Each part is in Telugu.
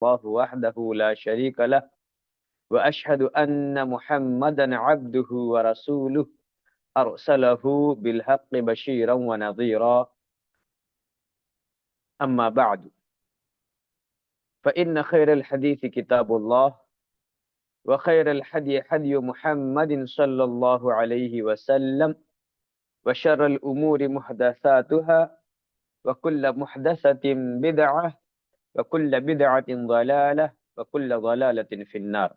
الله وحده لا شريك له وأشهد أن محمدا عبده ورسوله أرسله بالحق بشيرا ونذيرا أما بعد فإن خير الحديث كتاب الله وخير الحدي حدي محمد صلى الله عليه وسلم وشر الأمور محدثاتها وكل محدثة بدعة وكل بدعة ضلالة وكل ضلالة في النار.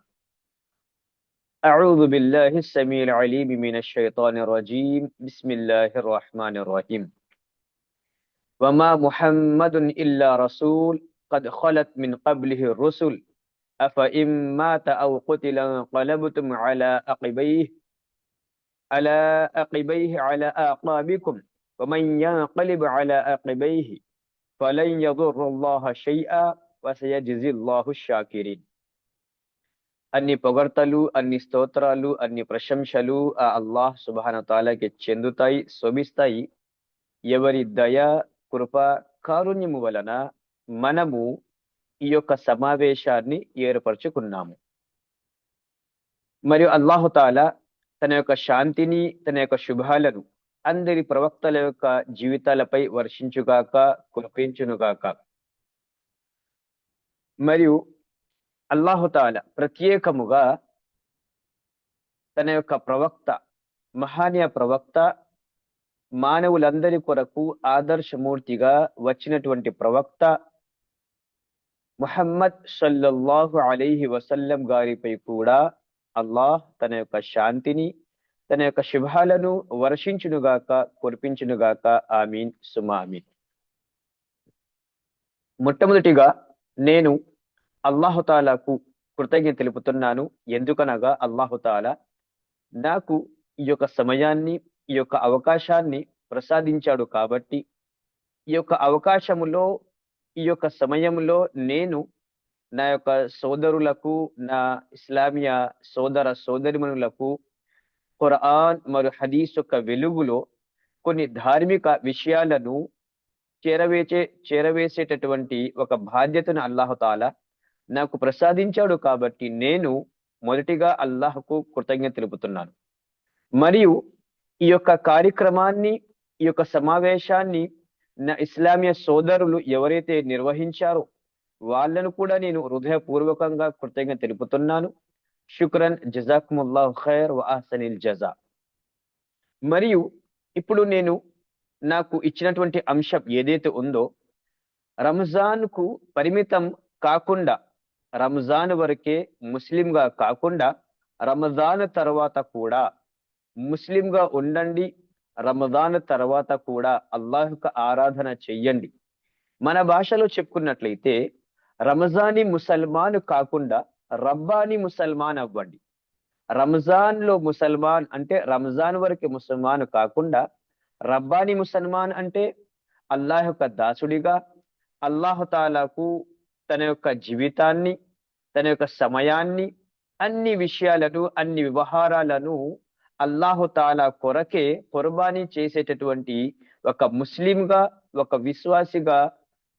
أعوذ بالله السميع العليم من الشيطان الرجيم. بسم الله الرحمن الرحيم. وما محمد إلا رسول قد خلت من قبله الرسل أفإن مات أو قتل انقلبتم على عقبيه على أعقابكم ومن ينقلب على عقبيه فلن يضر الله شيئا وسيجزي الله الشاكرين. అన్ని పొగడ్తలు, అన్ని స్తోత్రాలు, అన్ని ప్రశంసలు ఆ అల్లాహ్ సుబ్హానహు తాలాకి చెందుతాయి, శోభిస్తాయి. ఎవరి దయ, కృప, కారుణ్యము వలన మనము ఈ యొక్క సమావేశాన్ని ఏర్పరచుకున్నాము. మరియు అల్లాహు తాలా తన యొక్క శాంతిని, తన యొక్క శుభాలను అందరి ప్రవక్తల యొక్క జీవితాలపై వర్షించుగాక, కురిపించునుగాక. మరియు అల్లాహు తాలా ప్రత్యేకముగా తన యొక్క ప్రవక్త, మహానీయ ప్రవక్త, మానవులందరి కొరకు ఆదర్శమూర్తిగా వచ్చినటువంటి ప్రవక్త ముహమ్మద్ సల్లల్లాహు అలైహి వసల్లం గారిపై కూడా అల్లాహ్ తన యొక్క శాంతిని, తన యొక్క శుభాలను వర్షించునుగాక, కురిపించునుగాక. ఆమీన్ సుమా ఆమీన్. మొట్టమొదటిగా నేను అల్లాహుతాలాకు కృతజ్ఞత తెలుపుతున్నాను. ఎందుకనగా అల్లాహుతాలా నాకు ఈ యొక్క సమయాన్ని, ఈ యొక్క అవకాశాన్ని ప్రసాదించాడు కాబట్టి, ఈ యొక్క అవకాశములో, ఈ యొక్క సమయంలో నేను నా యొక్క సోదరులకు, నా ఇస్లామియ సోదర సోదరిమణులకు ఖురాన్ మరియు హదీస్ యొక్క వెలుగులో కొన్ని ధార్మిక విషయాలను చేరవేసేటటువంటి ఒక బాధ్యతను అల్లాహుతాలా నాకు ప్రసాదించాడు కాబట్టి నేను మొదటిగా అల్లాహ్కు కృతజ్ఞత తెలుపుతున్నాను. మరియు ఈ యొక్క కార్యక్రమాన్ని, ఈ యొక్క సమావేశాన్ని నా ఇస్లామియ సోదరులు ఎవరైతే నిర్వహించారో వాళ్ళను కూడా నేను హృదయపూర్వకంగా కృతజ్ఞత తెలుపుతున్నాను. శుక్రన్, జజాకుముల్లాహు ఖైర్ వ అహ్సనిల్ జజా. మరియు ఇప్పుడు నేను నాకు ఇచ్చినటువంటి అంశం ఏదైతే ఉందో, రంజాన్కు పరిమితం కాకుండా, రంజాన్ వరకే ముస్లింగా కాకుండా రమజాన్ తర్వాత కూడా ముస్లింగా ఉండండి, రమజాన్ తర్వాత కూడా అల్లాహ్కు ఆరాధన చెయ్యండి. మన భాషలో చెప్పుకున్నట్లయితే రంజానీ ముసల్మాన్ కాకుండా రబ్బానీ ముసల్మాన్ అవ్వండి. రంజాన్ లో ముసల్మాన్ అంటే రంజాన్ వరకు ముసల్మాన్ కాకుండా రబ్బానీ ముసల్మాన్ అంటే అల్లాహ్ యొక్క దాసుడిగా, అల్లాహుతాలాకు తన యొక్క జీవితాన్ని, తన యొక్క సమయాన్ని, అన్ని విషయాలను, అన్ని వ్యవహారాలను అల్లాహుతాలా కొరకే కుర్బానీ చేసేటటువంటి ఒక ముస్లింగా, ఒక విశ్వాసిగా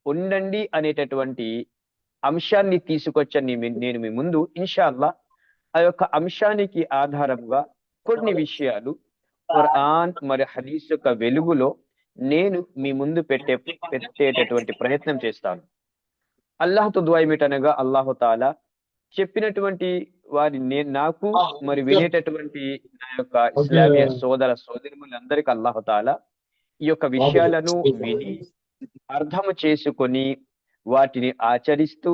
ఉండండి అనేటటువంటి అంశాన్ని తీసుకొచ్చాను నేను మీ ముందు. ఇన్షాల్లా ఆ యొక్క అంశానికి ఆధారంగా కొన్ని విషయాలు ఖురాన్ మరియు హదీస్ యొక్క వెలుగులో నేను మీ ముందు పెట్టేటటువంటి ప్రయత్నం చేస్తాను. అల్లాహ్తో దుఆ ఏమిటనగా అల్లాహుతాలా చెప్పినటువంటి వారి నాకు మరి వినేటటువంటి నా యొక్క ఇస్లామియ సోదర సోదరిములందరికీ అల్లాహుతాలా ఈ యొక్క విషయాలను విని అర్థం చేసుకొని వాటిని ఆచరిస్తూ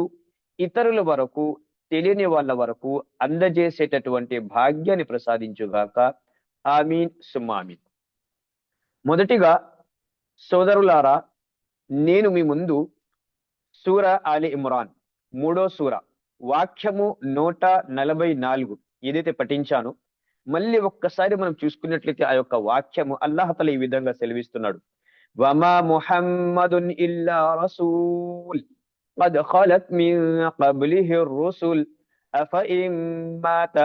ఇతరుల వరకు, తెలియని వాళ్ళ వరకు అందజేసేటటువంటి భాగ్యాన్ని ప్రసాదించుగాక. ఆమీన్ సుమ్మా ఆమీన్. మొదటిగా సోదరులారా, నేను మీ ముందు సూరా ఆలి ఇమ్రాన్ 3వ సూరా వాక్యము 144 ఏదైతే పఠించానో మళ్ళీ ఒక్కసారి మనం చూసుకున్నట్లయితే ఆ యొక్క వాక్యము అల్లాహ్ తఆలా ఈ విధంగా సెలవిస్తున్నాడు. వమా ముహమ్మదున్ ఇల్లా రసూల్ قد خلت من قبله الرسل أفإن مات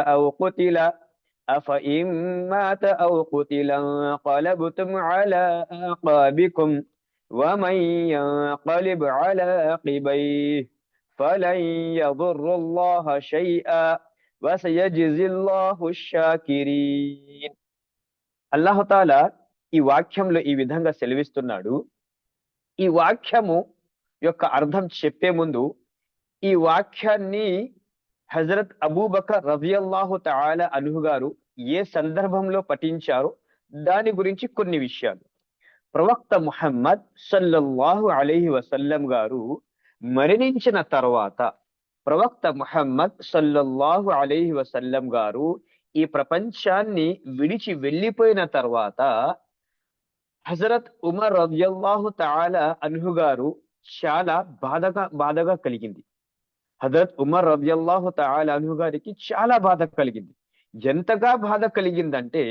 أو قتل انقلبتم على أعقابكم ومن ينقلب على عقبيه فلن يضر الله شيئا وسيجزي الله الشاكرين. అల్లాహుతాలా ఈ వాక్యంలో ఈ విధంగా సెలవిస్తున్నాడు. ఈ వాక్యము యొక్క అర్థం చెప్పే ముందు ఈ వాక్యాన్ని హజరత్ అబూబకర్ రజియల్లాహు తఆలా అన్హు గారు ఏ సందర్భంలో పఠించారో దాని గురించి కొన్ని విషయాలు. ప్రవక్త ముహమ్మద్ సల్లల్లాహు అలైహి వసల్లం గారు మరణించిన తర్వాత, ప్రవక్త ముహమ్మద్ సల్లల్లాహు అలైహి వసల్లం గారు ఈ ప్రపంచాన్ని విడిచి వెళ్ళిపోయిన తర్వాత హజరత్ ఉమర్ రజియల్లాహు తఆలా అన్హు గారు చాలా బాధగా కలిగింది. హజరత్ ఉమర్ రజియల్లాహు తఆలా అన్హు గారికి చాలా బాధ కలిగింది. ఎంతగా బాధ కలిగిందంటే,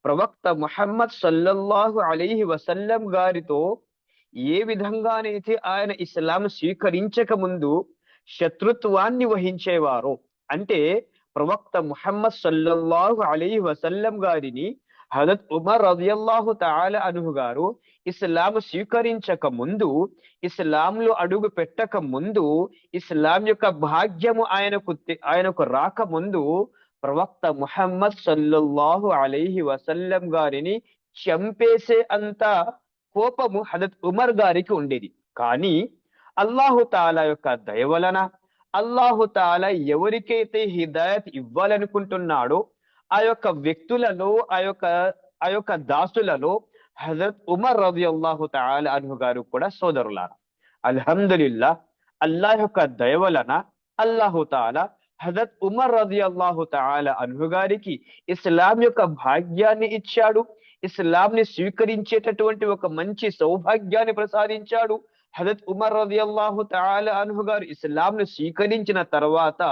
ప్రవక్త ముహమ్మద్ సల్లల్లాహు అలైహి వసల్లం గారితో ఏ విధంగానైతే ఆయన ఇస్లాం స్వీకరించక ముందు శత్రుత్వాన్ని వహించేవారో, అంటే ప్రవక్త ముహమ్మద్ సల్లల్లాహు అలైహి వసల్లం గారిని హజరత్ ఉమర్ రజియల్లాహు తఆలా అన్హు గారు ఇస్లాం స్వీకరించక ముందు, ఇస్లాంలో అడుగు పెట్టక ముందు, ఇస్లాం యొక్క భాగ్యము ఆయనకు రాకముందు ప్రవక్త ముహమ్మద్ సల్లల్లాహు అలైహి వసల్లం గారిని చంపేసే అంత కోపము హజరత్ ఉమర్ గారికి ఉండేది. కానీ అల్లాహు తాలా యొక్క దయ వలన అల్లాహు తాలా ఎవరికైతే హిదాయత్ ఇవ్వాలనుకుంటున్నాడో ఆ యొక్క వ్యక్తులలో, ఆ యొక్క దాసులలో హజరత్ ఉమర్ రజియల్లాహు తఆలా అన్హు గారు కూడా సోదరులారా. అల్హమ్దులిల్లా, అల్లాహ్ యొక్క దయ వలన అల్లాహు తాలా హజరత్ ఉమర్ రజియల్లాహు తఆలా అన్హు గారికి ఇస్లాం యొక్క భాగ్యాన్ని ఇచ్చాడు. ఇస్లాంని స్వీకరించేటటువంటి ఒక మంచి సౌభాగ్యాన్ని ప్రసాదించాడు. హజరత్ ఉమర్ రజియల్లాహు తఆలా అన్హు గారు ఇస్లాంను స్వీకరించిన తర్వాత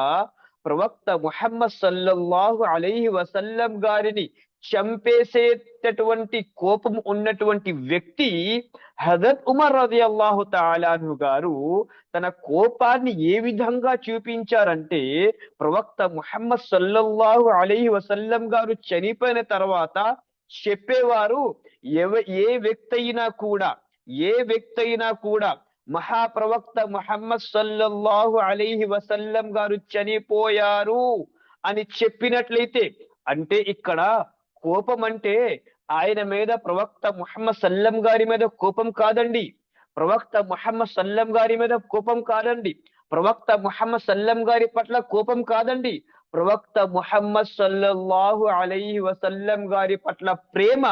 ప్రవక్త ముహమ్మద్ సల్లల్లాహు అలైహి వసల్లం గారిని చంపేసేటటువంటి కోపం ఉన్నటువంటి వ్యక్తి హజరత్ ఉమర్ రజియల్లాహు తఆలా అన్హు గారు తన కోపాన్ని ఏ విధంగా చూపించారంటే, ప్రవక్త ముహమ్మద్ సల్లల్లాహు అలైహి వసల్లం గారు చనిపోయిన తర్వాత చెప్పేవారు, ఏ వ్యక్తి అయినా కూడా మహాప్రవక్త ముహమ్మద్ సల్లల్లాహు అలైహి వసల్లం గారు చనిపోయారు అని చెప్పినట్లయితే, అంటే ఇక్కడ కోపం అంటే ఆయన మీద, ప్రవక్త ముహమ్మద్ సల్లం గారి మీద కోపం కాదండి. ప్రవక్త ముహమ్మద్ సల్లం గారి మీద కోపం కాదండి. ప్రవక్త ముహమ్మద్ సల్లం గారి పట్ల కోపం కాదండి. ప్రవక్త ముహమ్మద్ సల్లల్లాహు అలైహి వసల్లం గారి పట్ల ప్రేమ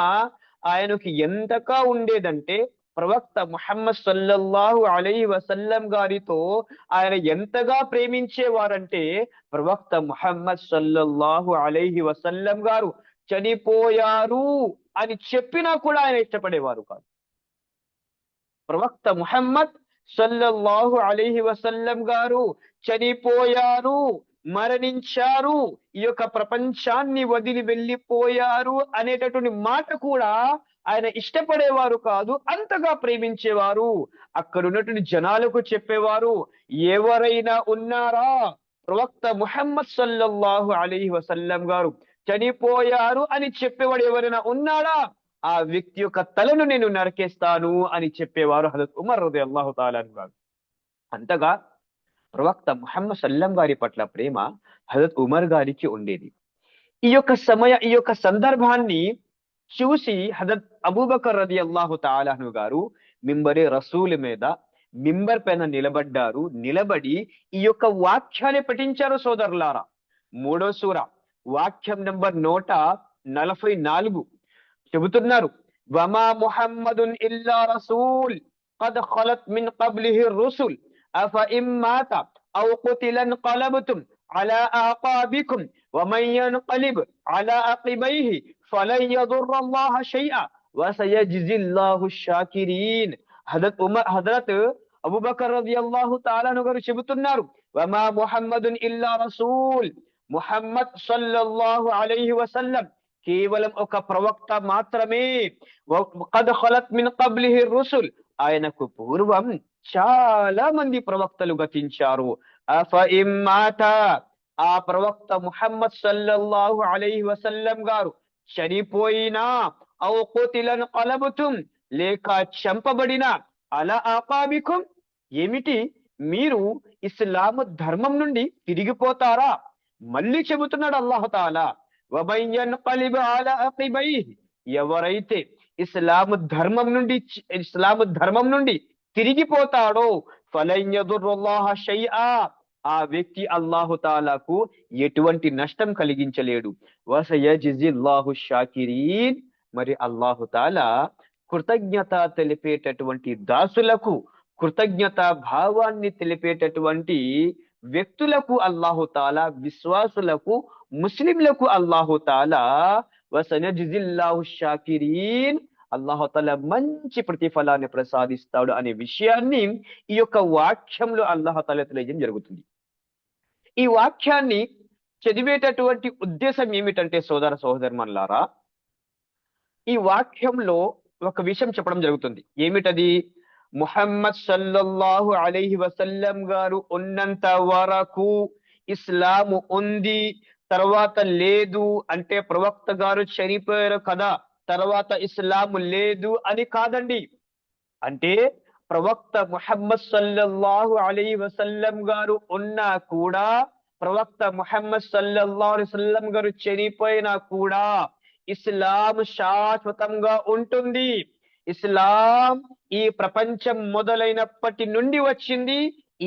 ఆయనకి ఎంతగా ఉండేదంటే, ప్రవక్త ముహమ్మద్ సల్లల్లాహు అలైహి వసల్లం గారితో ఆయన ఎంతగా ప్రేమించేవారంటే, ప్రవక్త ముహమ్మద్ సల్లల్లాహు అలైహి వసల్లం గారు చనిపోయారు అని చెప్పినా కూడా ఆయన ఇష్టపడేవారు కాదు. ప్రవక్త ముహమ్మద్ సల్లల్లాహు అలైహి వసల్లం గారు చనిపోయారు, మరణించారు, ఈ యొక్క ప్రపంచాన్ని వదిలి వెళ్ళిపోయారు అనేటటువంటి మాట కూడా ఆయన ఇష్టపడేవారు కాదు, అంతగా ప్రేమించేవారు. అక్కడ ఉన్నటువంటి జనాలకు చెప్పేవారు, ఎవరైనా ఉన్నారా, ప్రవక్త ముహమ్మద్ సల్లల్లాహు అలైహి వసల్లం గారు చనిపోయారు అని చెప్పేవాడు ఎవరైనా ఉన్నాడా, ఆ వ్యక్తి యొక్క తలను నేను నరికేస్తాను అని చెప్పేవారు హజరత్ ఉమర్ రలియల్లాహు తఆలా అన్హు గారు. అంతగా ప్రవక్త ముహమ్మద్ సల్లం గారి పట్ల ప్రేమ హజరత్ ఉమర్ గారికి ఉండేది. ఈ యొక్క సందర్భాన్ని చూసి హజరత్ అబూబకర్ రలియల్లాహు తఆలా అన్హు గారు రసూల్ మీద మింబర్ పైన నిలబడ్డారు. నిలబడి ఈ యొక్క వాక్యాన్ని పఠించారు. సోదరులారా, 3వ సూర వాక్యం నంబర్ 144 చెబుతున్నారు, వమా ముహమ్మదున్ ఇల్లా రసూల్ قد خلت من قبله الرسل أفإن مات أو قتل انقلبتم على أعقابكم ومن ينقلب على عقبيه فلن يضر الله شيئا وسيجزي الله الشاكرين. హజరత్ అబూబకర్ రలియల్లాహు తఆలా అన్హు గారు చెబుతున్నారు, వమా ముహమ్మదున్ ఇల్లా రసూల్, ముహమ్మద్ సల్లల్లాహు అలైహి వసల్లం కేవలం ఒక ప్రవక్త మాత్రమే. ఖద్ ఖలత్ మిన్ కబ్లిహి రుసుల్, ఆయనకు పూర్వం చాలా మంది ప్రవక్తలు గతించారు. అఫఇన్ మాత, ఆ ప్రవక్త ముహమ్మద్ సల్లల్లాహు అలైహి వసల్లం గారు చనిపోయినా, ఔ ఖుతిలన్ కలబతుం, లేక చంపబడినా, అలా ఆకాబికుం, ఏమిటి మీరు ఇస్లాము ధర్మం నుండి తిరిగిపోతారా? మళ్ళీ చెబుతున్నాడు అల్లాహు తాలా, వమయ్యన్కలిబ్ అలా అకిబైహి, ఎవరైతే ఇస్లాము ధర్మం నుండి తిరిగిపోతాడో ఫలన్ యదుర్రుల్లాహ షైఆ, ఆ వ్యక్తి అల్లాహు తాలాకు ఎటువంటి నష్టం కలిగించలేడు. వసయజిజిల్లాహు షాకిరీన్, మరి అల్లాహు తాలా కృతజ్ఞత తెలిపేటటువంటి దాసులకు, కృతజ్ఞత భావాన్ని తెలిపేటటువంటి వ్యక్తులకు అల్లాహు తాలా, విశ్వాసులకు, ముస్లింలకు అల్లాహు తాలా వసనజిజిల్లాహు షాకిరీన్, అల్లాహు తాలా మంచి ప్రతిఫలాన్ని ప్రసాదిస్తాడు అనే విషయాన్ని ఈ యొక్క వాక్యంలో అల్లాహు తాలా తెలియజేయడం జరుగుతుంది. ఈ వాక్యాన్ని చదివేటటువంటి ఉద్దేశం ఏమిటంటే సోదర సహోదరులారా, ఈ వాక్యంలో ఒక విషయం చెప్పడం జరుగుతుంది. ఏమిటది? ముహమ్మద్ సల్లల్లాహు అలైహి వసల్లం గారు ఉన్నంత వరకు ఇస్లాము ఉంది, తర్వాత లేదు అంటే ప్రవక్త గారు చనిపోయారు కదా, తర్వాత ఇస్లాము లేదు అని కాదండి. అంటే ప్రవక్త ముహమ్మద్ సల్లల్లాహు అలైహి వసల్లం గారు ఉన్నా కూడా, ప్రవక్త ముహమ్మద్ సల్లల్లాహు అలైహి వసల్లం గారు చనిపోయినా కూడా ఇస్లాం శాశ్వతంగా ఉంటుంది. ఇస్లాం ఈ ప్రపంచం మొదలైనప్పటి నుండి వచ్చింది,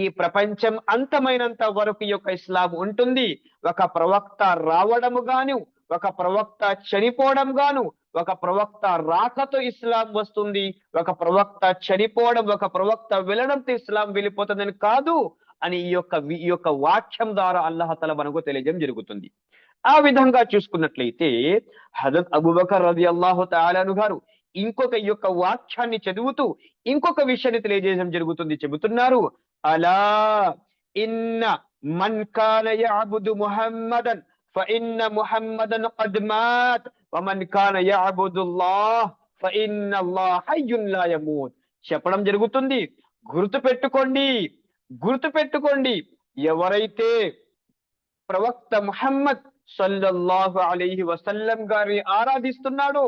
ఈ ప్రపంచం అంతమైనంత వరకు ఈ యొక్క ఇస్లాం ఉంటుంది. ఒక ప్రవక్త రావడము గాను, ఒక ప్రవక్త చనిపోవడం గాను, ఒక ప్రవక్త రాకతో ఇస్లాం వస్తుంది, ఒక ప్రవక్త చనిపోవడం, ఒక ప్రవక్త వెళ్ళడంతో ఇస్లాం వెళ్ళిపోతుందని కాదు అని ఈ యొక్క వాక్యం ద్వారా అల్లాహ్ తఆలా మనకు తెలియజేయడం జరుగుతుంది. ఆ విధంగా చూసుకున్నట్లయితే హజరత్ అబూబకర్ రలియల్లాహు తఆలా అన్హు గారు ఇంకొక ఈ యొక్క వాక్యాన్ని చదువుతూ ఇంకొక విషయాన్ని తెలియజేయడం జరుగుతుంది. చెబుతున్నారు, అలా ఇన్న మన్ కాన యఅబుదు ముహమ్మదన్ ఫఇన్న ముహమ్మదన్ ఖద్ మాత్ వమన్ కాన యఅబుదుల్లాహ్ ఫఇన్నల్లాహ హయ్యున్ లా యమూత్. చెప్పడం జరుగుతుంది. గుర్తుపెట్టుకోండి, ఎవరైతే ప్రవక్త ముహమ్మద్ సల్లల్లాహు అలైహి వసల్లం గారిని ఆరాధిస్తున్నాడో,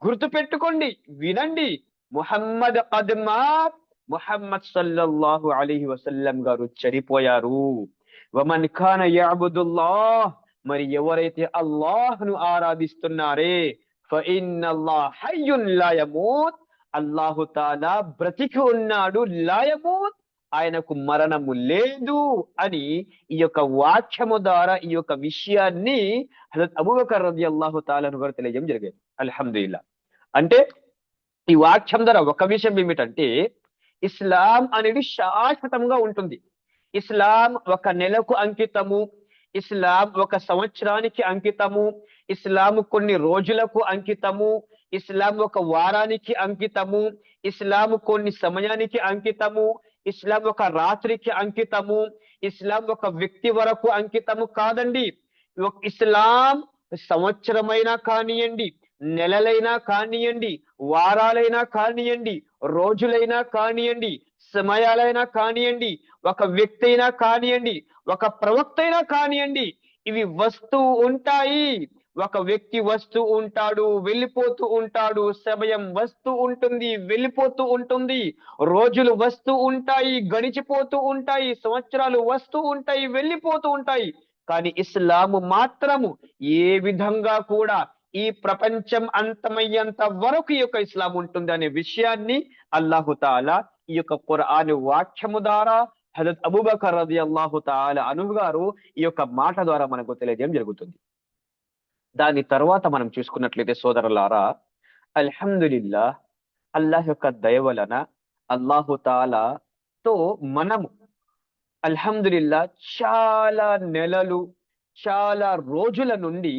గుర్తుపెట్టుకోండి, వినండి, ముహమ్మద్ ఖద్ మాత్, ముహమ్మద్ సల్లల్లాహు అలైహి వసల్లం గారు చనిపోయారు. వమన్ కాన యఅబుదుల్లాహ్, మరి ఎవరైతే అల్లాహ్ను ఆరాధిస్తున్నారే, ఫఇన్నల్లాహ హయ్యున్ లా యమూత్, అల్లాహు తాలా బ్రతికి ఉన్నాడు, లా యమూత్, ఆయనకు మరణము లేదు అని ఈ యొక్క వాక్యము ద్వారా ఈ యొక్క విషయాన్ని హజరత్ అబూబకర్ రలియల్లాహు తఆలా అన్హు గారు తెలియజేయడం జరిగింది. అల్హమ్దులిల్లాహ్. అంటే ఈ వాక్యం ద్వారా ఒక విషయం ఏమిటంటే, ఇస్లాం అనేది శాశ్వతంగా ఉంటుంది. ఇస్లాం ఒక నెలకు అంకితము, ఇస్లాం ఒక సంవత్సరానికి అంకితము, ఇస్లాం కొన్ని రోజులకు అంకితము, ఇస్లాం ఒక వారానికి అంకితము, ఇస్లాం కొన్ని సమయానికి అంకితము, ఇస్లాం ఒక రాత్రికి అంకితము, ఇస్లాం ఒక వ్యక్తి వరకు అంకితము కాదండి. ఇస్లాం సంవత్సరమైనా కానియండి, నెలలైనా కానియండి, వారాలైనా కానియండి, రోజులైనా కానియండి, సమయాలైనా కానియండి, ఒక వ్యక్తి అయినా కానియండి, ఒక ప్రవక్త అయినా కానియండి, ఇవి వస్తూ ఉంటాయి. ఒక వ్యక్తి వస్తూ ఉంటాడు, వెళ్ళిపోతూ ఉంటాడు, సమయం వస్తూ ఉంటుంది, వెళ్ళిపోతూ ఉంటుంది, రోజులు వస్తూ ఉంటాయి, గడిచిపోతూ ఉంటాయి, సంవత్సరాలు వస్తూ ఉంటాయి, వెళ్ళిపోతూ ఉంటాయి. కానీ ఇస్లాము మాత్రము ఏ విధంగా కూడా ఈ ప్రపంచం అంతమయ్యేంత వరకు ఈ యొక్క ఇస్లాం ఉంటుంది అనే విషయాన్ని అల్లాహు తాలా ఈ యొక్క ఖురాన్ వాక్యము ద్వారా హజరత్ అబూబకర్ రలియల్లాహు తఆలా అన్హు గారు ఈ యొక్క మాట ద్వారా మనకు తెలియజేయడం జరుగుతుంది. దాని తర్వాత మనం చూసుకున్నట్లయితే సోదరులారా, అల్హమ్దులిల్లాహ్, అల్లాహ్ యొక్క దయ వలన అల్లాహు తాలాతో మనము అల్హమ్దులిల్లాహ్ చాలా నెలలు, చాలా రోజుల నుండి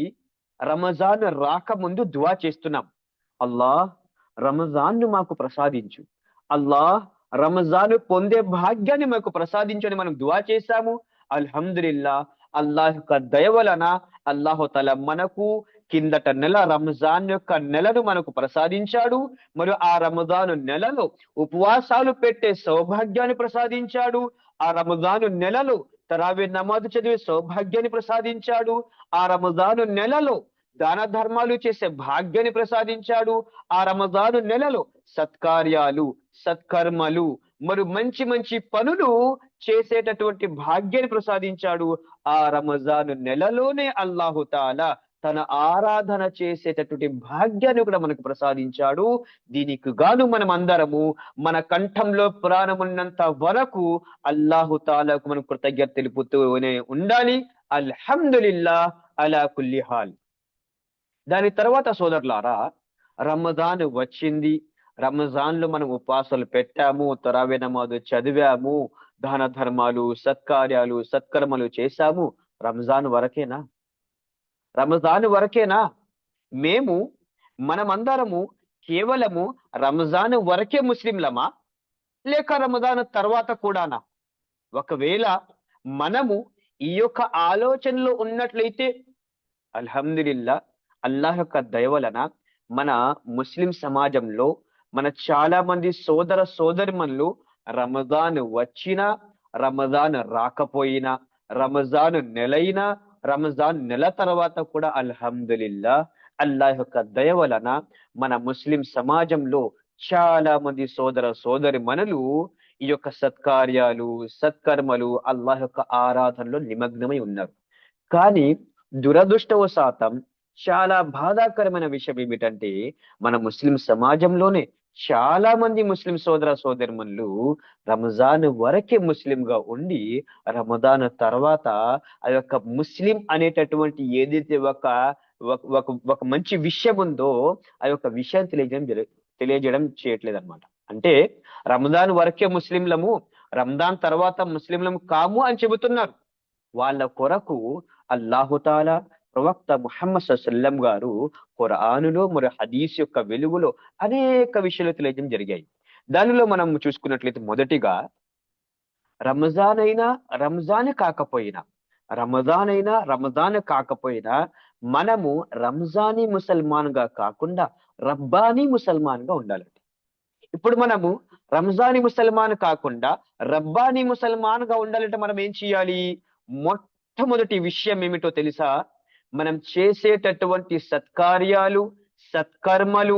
రమజాన్ రాకముందు దువా చేస్తున్నాం. అల్లాహ్, రమజాన్ను మాకు ప్రసాదించు, అల్లాహ్ రమజాన్ పొందే భాగ్యాన్ని మాకు ప్రసాదించు అని మనం దువా చేశాము. అల్హమ్దులిల్లాహ్, అల్లాహ్ యొక్క దయ వలన అల్లాహు తఆలా మనకు కిందట నెల రంజాన్ యొక్క నెలను మనకు ప్రసాదించాడు. మరియు ఆ రమజాను నెలలో ఉపవాసాలు పెట్టే సౌభాగ్యాన్ని ప్రసాదించాడు. ఆ రమజాను నెలలో తరావీ నమాజు చదివే సౌభాగ్యాన్ని ప్రసాదించాడు. ఆ రమజాను నెలలో దాన ధర్మాలు చేసే భాగ్యాన్ని ప్రసాదించాడు. ఆ రమజాను నెలలో సత్కార్యాలు, సత్కర్మలు, మరి మంచి మంచి పనులు చేసేటటువంటి భాగ్యాన్ని ప్రసాదించాడు. ఆ రమజాను నెలలోనే అల్లాహు తాలా తన ఆరాధన చేసేటటువంటి భాగ్యాన్ని కూడా మనకు ప్రసాదించాడు. దీనికి గాను మనం అందరము మన కంఠంలో ప్రాణమున్నంత వరకు అల్లాహు తాలాకు మనం కృతజ్ఞత తెలుపుతూనే ఉండాలి. అల్హమ్దులిల్లా అలా కుల్లి హాల్. దాని తర్వాత సోదరులారా, రమజాన్ వచ్చింది. రమజాన్ లో మనం ఉపవాసాలు పెట్టాము, తరావీ నమాజు చదివాము, దాన ధర్మాలు, సత్కార్యాలు, సత్కర్మలు చేశాము. రంజాన్ వరకేనా? రంజాన్ వరకేనా? మేము మనమందరము కేవలము రంజాన్ వరకే ముస్లింలమా, లేక రమజాన్ తర్వాత కూడానా? ఒకవేళ మనము ఈ యొక్క ఆలోచనలో ఉన్నట్లయితే అల్హమ్దులిల్లా, అల్లాహ్ యొక్క దయ వలన మన ముస్లిం సమాజంలో మన చాలా మంది సోదర సోదరిమణులు రమజాన్ వచ్చినా, రమజాన్ రాకపోయినా, రమజాన్ నెలైనా, రమజాన్ నెల తర్వాత కూడా అల్హమ్దులిల్లా, అల్లాహ్ యొక్క దయ వలన మన ముస్లిం సమాజంలో చాలా మంది సోదర సోదరిమణులు ఈ యొక్క సత్కార్యాలు, సత్కర్మలు, అల్లాహ్ యొక్క ఆరాధనలో నిమగ్నమై ఉన్నారు. కానీ దురదృష్టవశాతం చాలా బాధాకరమైన విషయం ఏమిటంటే, మన ముస్లిం సమాజంలోనే చాలా మంది ముస్లిం సోదర సోదరిమణులు రంజాన్ వరకే ముస్లింగా ఉండి, రమదాన్ తర్వాత ఆ యొక్క ముస్లిం అనేటటువంటి ఏదైతే ఒక ఒక ఒక మంచి విషయం ఉందో ఆ యొక్క విషయం తెలియజేయడం చేయట్లేదు అనమాట. అంటే రమదాన్ వరకే ముస్లింలము, రంజాన్ తర్వాత ముస్లింలము కాము అని చెబుతున్నారు. వాళ్ళ కొరకు అల్లాహుతాలా ప్రవక్త ముహమ్మద్ సల్లం గారు ఖురానులో మరి హదీస్ యొక్క వెలుగులో అనేక విషయాలు తెలియజేయడం జరిగాయి. దానిలో మనం చూసుకున్నట్లయితే మొదటిగా రంజాన్ అయినా రంజాన్ కాకపోయినా, రమజాన్ అయినా రమజాన్ కాకపోయినా మనము రంజానీ ముసల్మాన్ గా కాకుండా రబ్బానీ ముసల్మాన్ గా ఉండాలండి. ఇప్పుడు మనము రంజానీ ముసల్మాన్ కాకుండా రబ్బానీ ముసల్మాన్ గా ఉండాలంటే మనం ఏం చేయాలి? మొట్టమొదటి విషయం ఏమిటో తెలుసా? మనం చేసేటటువంటి సత్కార్యాలు, సత్కర్మలు,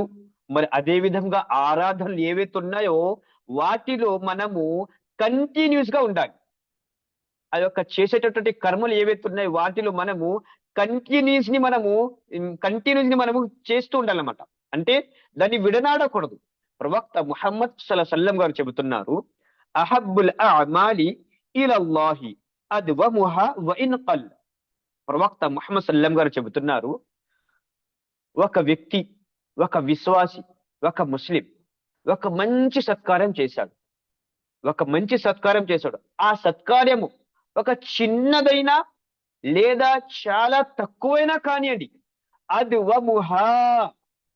మరి అదే విధంగా ఆరాధనలు ఏవైతే ఉన్నాయో వాటిలో మనము కంటిన్యూస్ గా ఉండాలి. ఆ యొక్క చేసేటటువంటి కర్మలు ఏవైతే ఉన్నాయో వాటిలో మనము కంటిన్యూస్ ని మనము చేస్తూ ఉండాలన్నమాట. అంటే దాన్ని విడనాడకూడదు. ప్రవక్త ముహమ్మద్ సల్లం గారు చెబుతున్నారు, అహబ్బుల్ అమాలి ఇలల్లాహి అద్వముహా వ ఇన్ ఖల్. ప్రవక్త ముహమ్మద్ సల్లం గారు చెబుతున్నారు, ఒక వ్యక్తి, ఒక విశ్వాసి, ఒక ముస్లిం ఒక మంచి సత్కార్యం చేశాడు. ఆ సత్కార్యము ఒక చిన్నదైనా లేదా చాలా తక్కువైనా కానివ్వండి, అద్వముహా,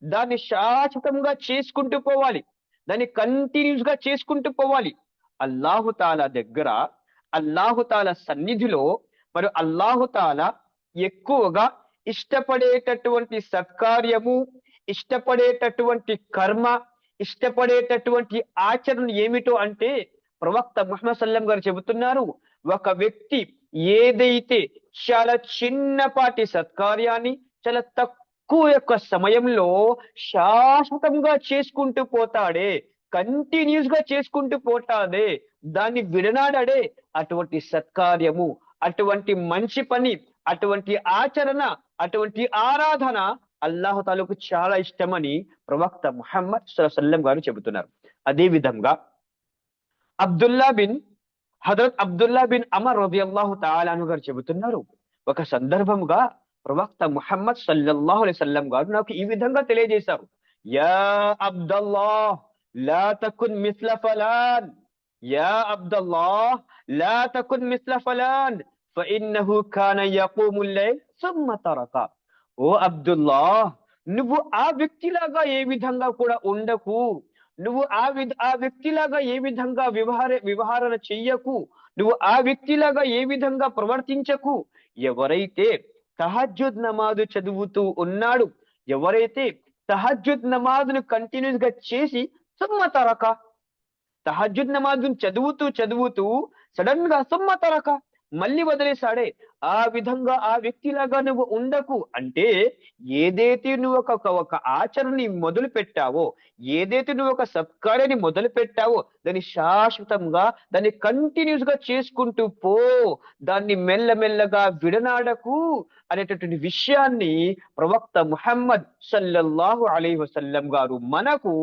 దాన్ని శాశ్వతంగా చేసుకుంటూ పోవాలి, దాన్ని కంటిన్యూస్ గా చేసుకుంటూ పోవాలి. అల్లాహుతాలా దగ్గర, అల్లాహుతాలా సన్నిధిలో మరి అల్లాహుతాలా ఎక్కువగా ఇష్టపడేటటువంటి సత్కార్యము, ఇష్టపడేటటువంటి కర్మ, ఇష్టపడేటటువంటి ఆచరణ ఏమిటో అంటే ప్రవక్త ముహమ్మద్ సల్లం గారు చెబుతున్నారు, ఒక వ్యక్తి ఏదైతే చాలా చిన్నపాటి సత్కార్యాన్ని చాలా తక్కువ యొక్క సమయంలో శాశ్వతంగా చేసుకుంటూ పోతాడే, కంటిన్యూస్ గా చేసుకుంటూ పోతాడే, దాన్ని విడనాడే, అటువంటి సత్కార్యము, అటువంటి మంచి పని, అటువంటి ఆచరణ, అటువంటి ఆరాధన అల్లాహు తాలాకు చాలా ఇష్టమని ప్రవక్త ముహమ్మద్ సల్లం గారు చెబుతున్నారు. అదే విధంగా హజరత్ అబ్దుల్లా బిన్ అమర్ రలియల్లాహు తఆలా అన్హు గారు చెబుతున్నారు, ఒక సందర్భముగా ప్రవక్త ముహమ్మద్ సల్లల్లాహు అలైహి వసల్లం గారు నాకు ఈ విధంగా తెలియజేశారు, యా అబ్దుల్లాహ్ లా తకున్ మిస్ల ఫలాన్, యా అబ్దుల్లాహ్ లా తకున్ మిస్ల ఫలాన్ ఫఇన్నహు కాన యఖూముల్ లైల్ సుమ్మ తరక. ఓ అబ్దుల్లాహ్, నువ్వు ఆ వ్యక్తిలాగా ఏ విధంగా కూడా ఉండకు, నువ్వు ఆ వ్యక్తిలాగా ఏ విధంగా వివహారణ చెయ్యకు, నువ్వు ఆ వ్యక్తిలాగా ఏ విధంగా ప్రవర్తించకు. ఎవరైతే తహజ్జుద్ నమాజు చదువుతూ ఉన్నాడు, ఎవరైతే తహజ్జుద్ నమాజును కంటిన్యూస్ గా చేసి సుమ్మ తరక, తహజ్జుద్ నమాజును చదువుతూ సడన్ గా సుమ్మ తరక, మళ్ళీ వదిలేశాడే, ఆ విధంగా ఆ వ్యక్తిలాగా నువ్వు ఉండకు అంటే ఏదైతే నువ్వు ఒక ఆచరణని మొదలు పెట్టావో, ఏదైతే నువ్వు ఒక సత్కార్యాన్ని మొదలు పెట్టావో దాన్ని శాశ్వతంగా దాన్ని కంటిన్యూస్ గా చేసుకుంటూ పో, దాన్ని మెల్లమెల్లగా విడనాడకు అనేటటువంటి విషయాన్ని ప్రవక్త ముహమ్మద్ సల్లల్లాహు అలైహి వసల్లం గారు మనకు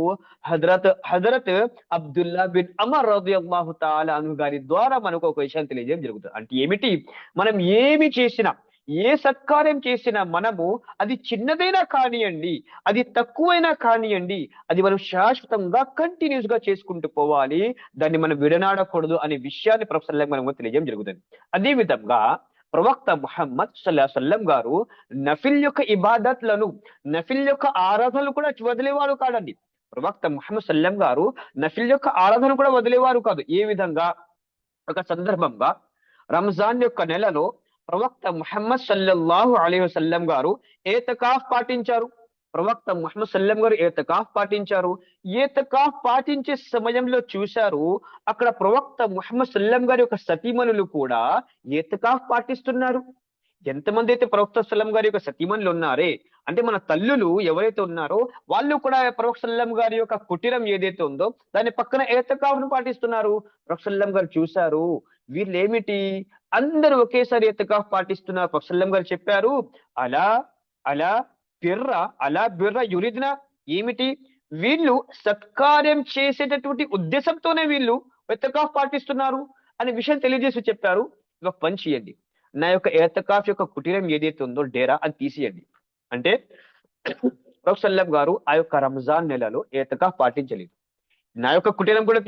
హజరత్ అబ్దుల్లా బిన్ అమర్ రదియల్లాహు తాలా అను గారి ద్వారా మనకు ఒక విషయం తెలియజేయడం జరుగుతుంది. అంటే ఏమిటి? మనం ఏమి చేసినా, ఏ సత్కార్యం చేసినా మనము అది చిన్నదైనా కానియండి, అది తక్కువైనా కానియండి, అది మనం శాశ్వతంగా కంటిన్యూస్ గా చేసుకుంటూ పోవాలి, దాన్ని మనం విడనాడకూడదు అనే విషయాన్ని ప్రొఫెసర్ మనకు తెలియజేయడం జరుగుతుంది. అదే విధంగా ప్రవక్త ముహమ్మద్ సల్లం గారు నఫిల్ యొక్క ఇబాదత్లను, నఫిల్ యొక్క ఆరాధనలు కూడా వదిలేవారు కాదండి. ప్రవక్త ముహమ్మద్ సల్లం గారు నఫిల్ యొక్క ఆరాధన కూడా వదిలేవారు కాదు. ఏ విధంగా? ఒక సందర్భంగా రంజాన్ యొక్క నెలలో ప్రవక్త ముహమ్మద్ సల్లల్లాహు అలైహి వసల్లం గారు ఏతకాఫ్ పాటించారు. ప్రవక్త ముహమ్మద్ సల్లం గారు ఏతకాఫ్ పాటించారు. ఏతకాఫ్ పాటించే సమయంలో చూశారు, అక్కడ ప్రవక్త ముహమ్మద్ సల్లం గారి యొక్క సతీమణులు కూడా ఏతకాఫ్ పాటిస్తున్నారు. ఎంతమంది అయితే ప్రవక్త సల్లం గారి యొక్క సతీమణులు ఉన్నారే, అంటే మన తల్లులు ఎవరైతే ఉన్నారో వాళ్ళు కూడా ప్రవక్త సల్లం గారి యొక్క కుటీరం ఏదైతే ఉందో దాని పక్కన ఏతకాఫ్ను పాటిస్తున్నారు. ప్రవక్త సల్లం గారు చూశారు, వీళ్ళేమిటి అందరూ ఒకేసారి ఎత్తికాఫ్ పాటిస్తున్నారు. ప్రవక్త సల్లం గారు చెప్పారు, అలా అలా అలా బిర్ర యురిద్న, ఏమిటి వీళ్ళు సత్కార్యం చేసేటటువంటి ఉద్దేశంతోనే వీళ్ళు ఎత్తికాఫ్ పాటిస్తున్నారు అనే విషయం తెలియజేసి చెప్పారు, ఒక పని చేయండి, నా యొక్క ఏతకాఫ్ యొక్క కుటీరం ఏదైతే ఉందో డేరా అది తీసేయండి. అంటే ప్రవక్త సల్లం గారు ఆ యొక్క రంజాన్ నెలలో ఏతకాఫ్ పాటించలేదు. నా యొక్క కుటీరం కూడా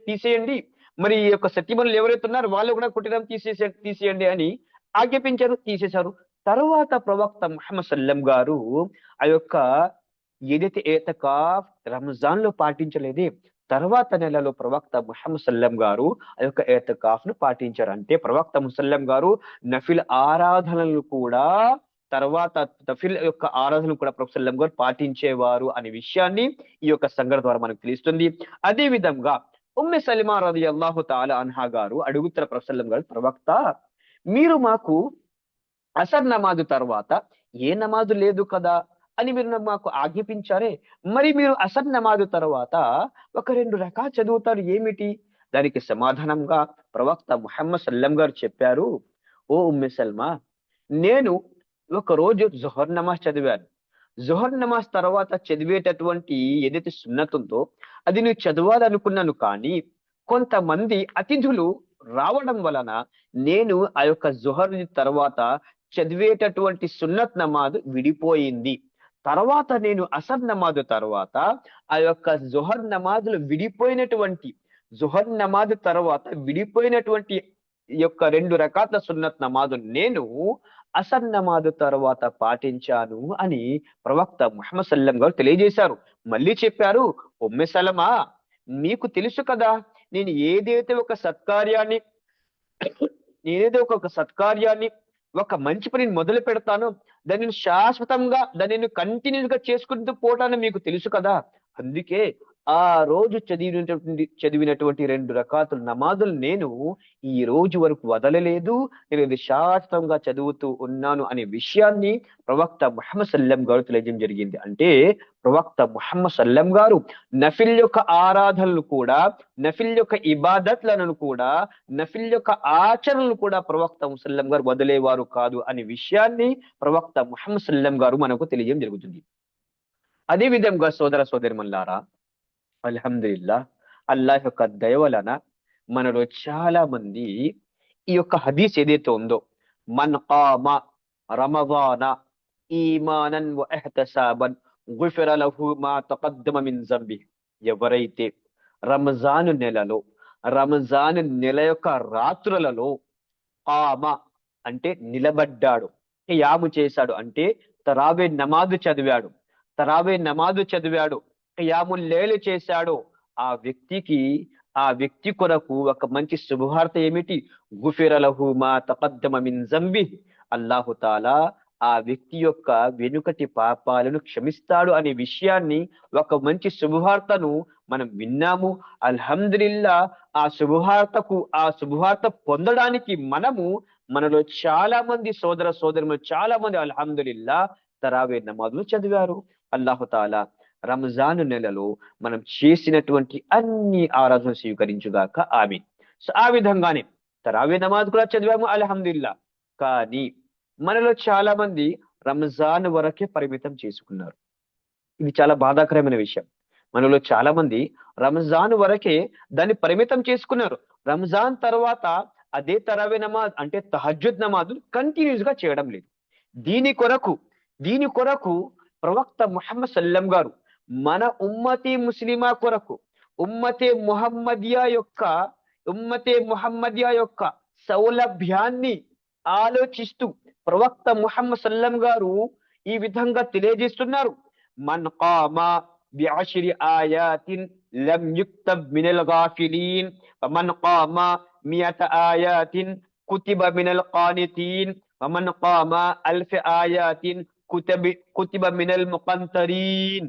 తీసేయండి, మరి ఈ యొక్క సత్యమనులు ఎవరైతే ఉన్నారో వాళ్ళు కూడా కుటీరం తీసేయండి అని ఆజ్ఞాపించారు, తీసేశారు. తర్వాత ప్రవక్త ముహమ్మద్ సల్లం గారు ఆ యొక్క ఏదైతే ఏతకాఫ్ రంజాన్ లో పాటించలేదే, తర్వాత నెలలో ప్రవక్త ముహమ్మద్ సల్లం గారు ఆ యొక్క ఏతకాఫ్ ను పాటించారు. అంటే ప్రవక్త ముసల్లం గారు నఫిల్ ఆరాధనలు కూడా తర్వాత నఫిల్ యొక్క ఆరాధనలు కూడా ప్రవక్త సల్లం గారు పాటించేవారు అనే విషయాన్ని ఈ యొక్క సంఘటన ద్వారా మనకు తెలుస్తుంది. అదే విధంగా ఉమ్మె సలిమా రదియల్లాహు తాలా అన్హా గారు అడుగుతారు ప్రవక్త సల్లం గారు, ప్రవక్త మీరు మాకు అసర్ నమాజు తర్వాత ఏ నమాజు లేదు కదా అని మీరు మాకు ఆజ్ఞాపించారే, మరి మీరు అసర్ నమాజు తర్వాత ఒక 2 రకాలు చదువుతారు ఏమిటి? దానికి సమాధానంగా ప్రవక్త ముహమ్మద్ సల్లం గారు చెప్పారు, ఓ ఉమ్మె సల్మా, నేను ఒక రోజు జుహర్ నమాజ్ చదివాను. జుహర్ నమాజ్ తర్వాత చదివేటటువంటి ఏదైతే సున్నత్ ఉందో అది నువ్వు చదవాలనుకున్నాను, కానీ కొంతమంది అతిథులు రావడం వలన నేను ఆ యొక్క జుహర్ తర్వాత చదివేటటువంటి సున్నత్ నమాజ్ విడిపోయింది. తర్వాత నేను అసర్ నమాజ్ తర్వాత ఆ యొక్క జుహర్ నమాజ్ తర్వాత విడిపోయినటువంటి ఈ యొక్క 2 రకాల సున్నత్ నమాజు నేను అసర్ నమాజ్ తర్వాత పాటించాను అని ప్రవక్త ముహమ్మద్ సల్లం గారు తెలియజేశారు. మళ్ళీ చెప్పారు, ఉమ్మె సలమా, మీకు తెలుసు కదా, నేను ఏదైతే ఒక సత్కార్యాన్ని ఒక మంచి పనిని మొదలు పెడతానో దానిని శాశ్వతంగా దానిని కంటిన్యూస్ గా చేసుకుంటూ పోవటాన్ని మీకు తెలుసు కదా, అందుకే ఆ రోజు చదివినటువంటి 2 రకాతుల నమాజులు నేను ఈ రోజు వరకు వదలలేదు, నేను ఇది శాశ్వతంగా చదువుతూ ఉన్నాను అనే విషయాన్ని ప్రవక్త ముహమ్మద్ సల్లం గారు తెలియజేయడం జరిగింది. అంటే ప్రవక్త ముహమ్మద్ సల్లం గారు నఫిల్ యొక్క ఆరాధనలు కూడా, నఫిల్ యొక్క ఇబాదత్లను కూడా, నఫిల్ యొక్క ఆచరణలు కూడా ప్రవక్త ముసల్లం గారు వదిలేవారు కాదు అనే విషయాన్ని ప్రవక్త ముహమ్మద్ సల్లం గారు మనకు తెలియజేయడం జరుగుతుంది. అదే విధంగా సోదర సోదరిమల్లారా, అల్హమ్దులిల్లా, అల్లాహ్ యొక్క దయ వలన మనలో చాలా మంది ఈ యొక్క హదీస్ ఏదైతే ఉందో, మన్ ఖామ రమదాన ఈమానన్ వ ఇహ్తిసాబన్ గుఫిర లహు మా తఖద్దమ మిన్ జంబి, ఎవరైతే రంజాన్ నెల యొక్క రాత్రులలో ఖామ అంటే నిలబడ్డాడు, ఖియాము చేశాడు అంటే తరావే నమాజు చదివాడు, ఖియాముల్ లైల్ చేశాడు, ఆ వ్యక్తి కొరకు ఒక మంచి శుభవార్త ఏమిటి? గుఫిర లహు మా తఖద్దమ మిన్ జంబి, అల్లాహు తాలా ఆ వ్యక్తి యొక్క వెనుకటి పాపాలను క్షమిస్తాడు అనే విషయాన్ని, ఒక మంచి శుభవార్తను మనం విన్నాము. అల్హమ్దులిల్లా, ఆ శుభవార్త పొందడానికి మనము మనలో చాలా మంది సోదర సోదరులు చాలా మంది అల్హమ్దులిల్లా తరావీ నమాజులు చదివారు. అల్లాహుతాలా రంజాన్ నెలలో మనం చేసినటువంటి అన్ని ఆరాధనలు స్వీకరించుగాక. ఆమీన్. సో ఆ విధంగానే తరావీ నమాజ్ కూడా చదివాము అల్హమ్దులిల్లా. కానీ మనలో చాలా మంది రంజాన్ వరకే పరిమితం చేసుకున్నారు. ఇది చాలా బాధాకరమైన విషయం. మనలో చాలా మంది రంజాన్ వరకే దాన్ని పరిమితం చేసుకున్నారు. రంజాన్ తర్వాత అదే తరావీ నమాజ్ అంటే తహజ్జుద్ నమాజ్ కంటిన్యూస్ గా చేయడం లేదు. దీని కొరకు దీని కొరకు ప్రవక్త ముహమ్మద్ సల్లం గారు మన ఉమ్మతి ముస్లిమా కొరకు ఉమ్మతే ముహమ్మదియా యొక్క సౌలభ్యాన్ని ఆలోచిస్తూ ప్రవక్త ముహమ్మద్ సల్లం గారు ఈ విధంగా తెలియజేస్తున్నారు. మన్ కామా బిఅశ్రి ఆయాతిన్ లం యుక్తబ్ మినల్ గాఫిలీన్ వమన్ కామా మియత ఆయాతిన్ కుతిబ మినల్ ఖానితీన్ వమన్ కామా అల్ఫ్ ఆయాతిన్ కుతిబ మినల్ ముకంతరీన్.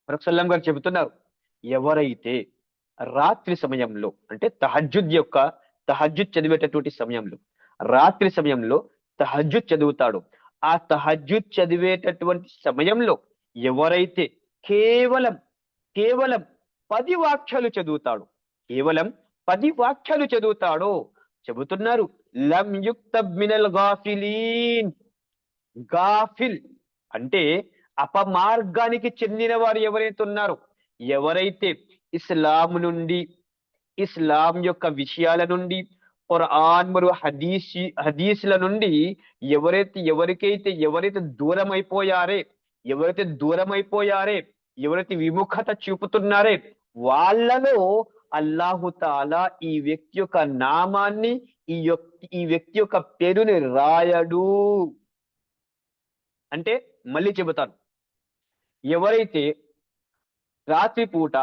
ప్రవక్త సల్లం గారు చెబుతున్నారు, ఎవరైతే రాత్రి సమయంలో అంటే తహజ్జుద్ చదివేటటువంటి సమయంలో రాత్రి సమయంలో తహజ్జుద్ చదువుతాడు, ఆ తహజ్జుద్ చదివేటటువంటి సమయంలో ఎవరైతే కేవలం కేవలం 10 వాక్యాలు చదువుతాడు, కేవలం 10 వాక్యాలు చదువుతాడో చెబుతున్నారు, లం యుక్తబ్ మినల్ గాఫిలీన్. గాఫిల్ అంటే అపమార్గానికి చెందిన వారు ఎవరైతే ఉన్నారో, ఎవరైతే ఇస్లాం యొక్క విషయాల నుండి ఖురాన్ మరియు హదీస్ల నుండి ఎవరైతే దూరమైపోయారే, ఎవరైతే విముఖత చూపుతున్నారే, వాళ్ళలో అల్లాహు తాలా ఈ వ్యక్తి యొక్క నామాన్ని ఈ వ్యక్తి యొక్క పేరుని రాయడు. అంటే మళ్ళీ చెబుతాను, ఎవరైతే రాత్రిపూట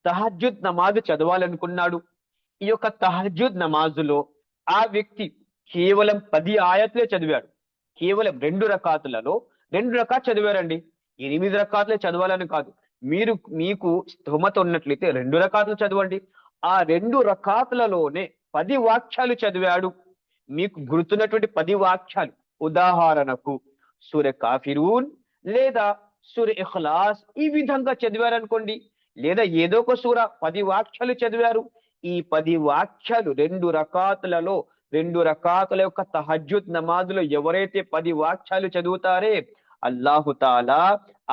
తహజ్జుద్ నమాజ్ చదవాలనుకున్నాడు, ఈ యొక్క తహజ్జుద్ నమాజులో ఆ వ్యక్తి కేవలం 10 ఆయతులే చదివాడు, కేవలం 2 రకాతులలో 2 రకాత్ చదివారండి. 8 రకాతులే చదవాలని కాదు, మీకు స్థోమత ఉన్నట్లయితే 2 రకాతులు చదవండి. ఆ 2 రకాతులలోనే 10 వాక్యాలు చదివాడు. మీకు గుర్తున్నటువంటి 10 వాక్యాలు, ఉదాహరణకు సూర కాఫిరూన్ లేదా సూర ఇఖ్లాస్ ఈ విధంగా చదివారనుకోండి, లేదా ఏదో ఒక సూర 10 వాక్యాలు చదివారు. ఈ 10 వాక్యాలు 2 రకాతుల యొక్క తహజ్జుద్ నమాజులో ఎవరైతే 10 వాక్యాలు చదువుతారే, అల్లాహు తాలా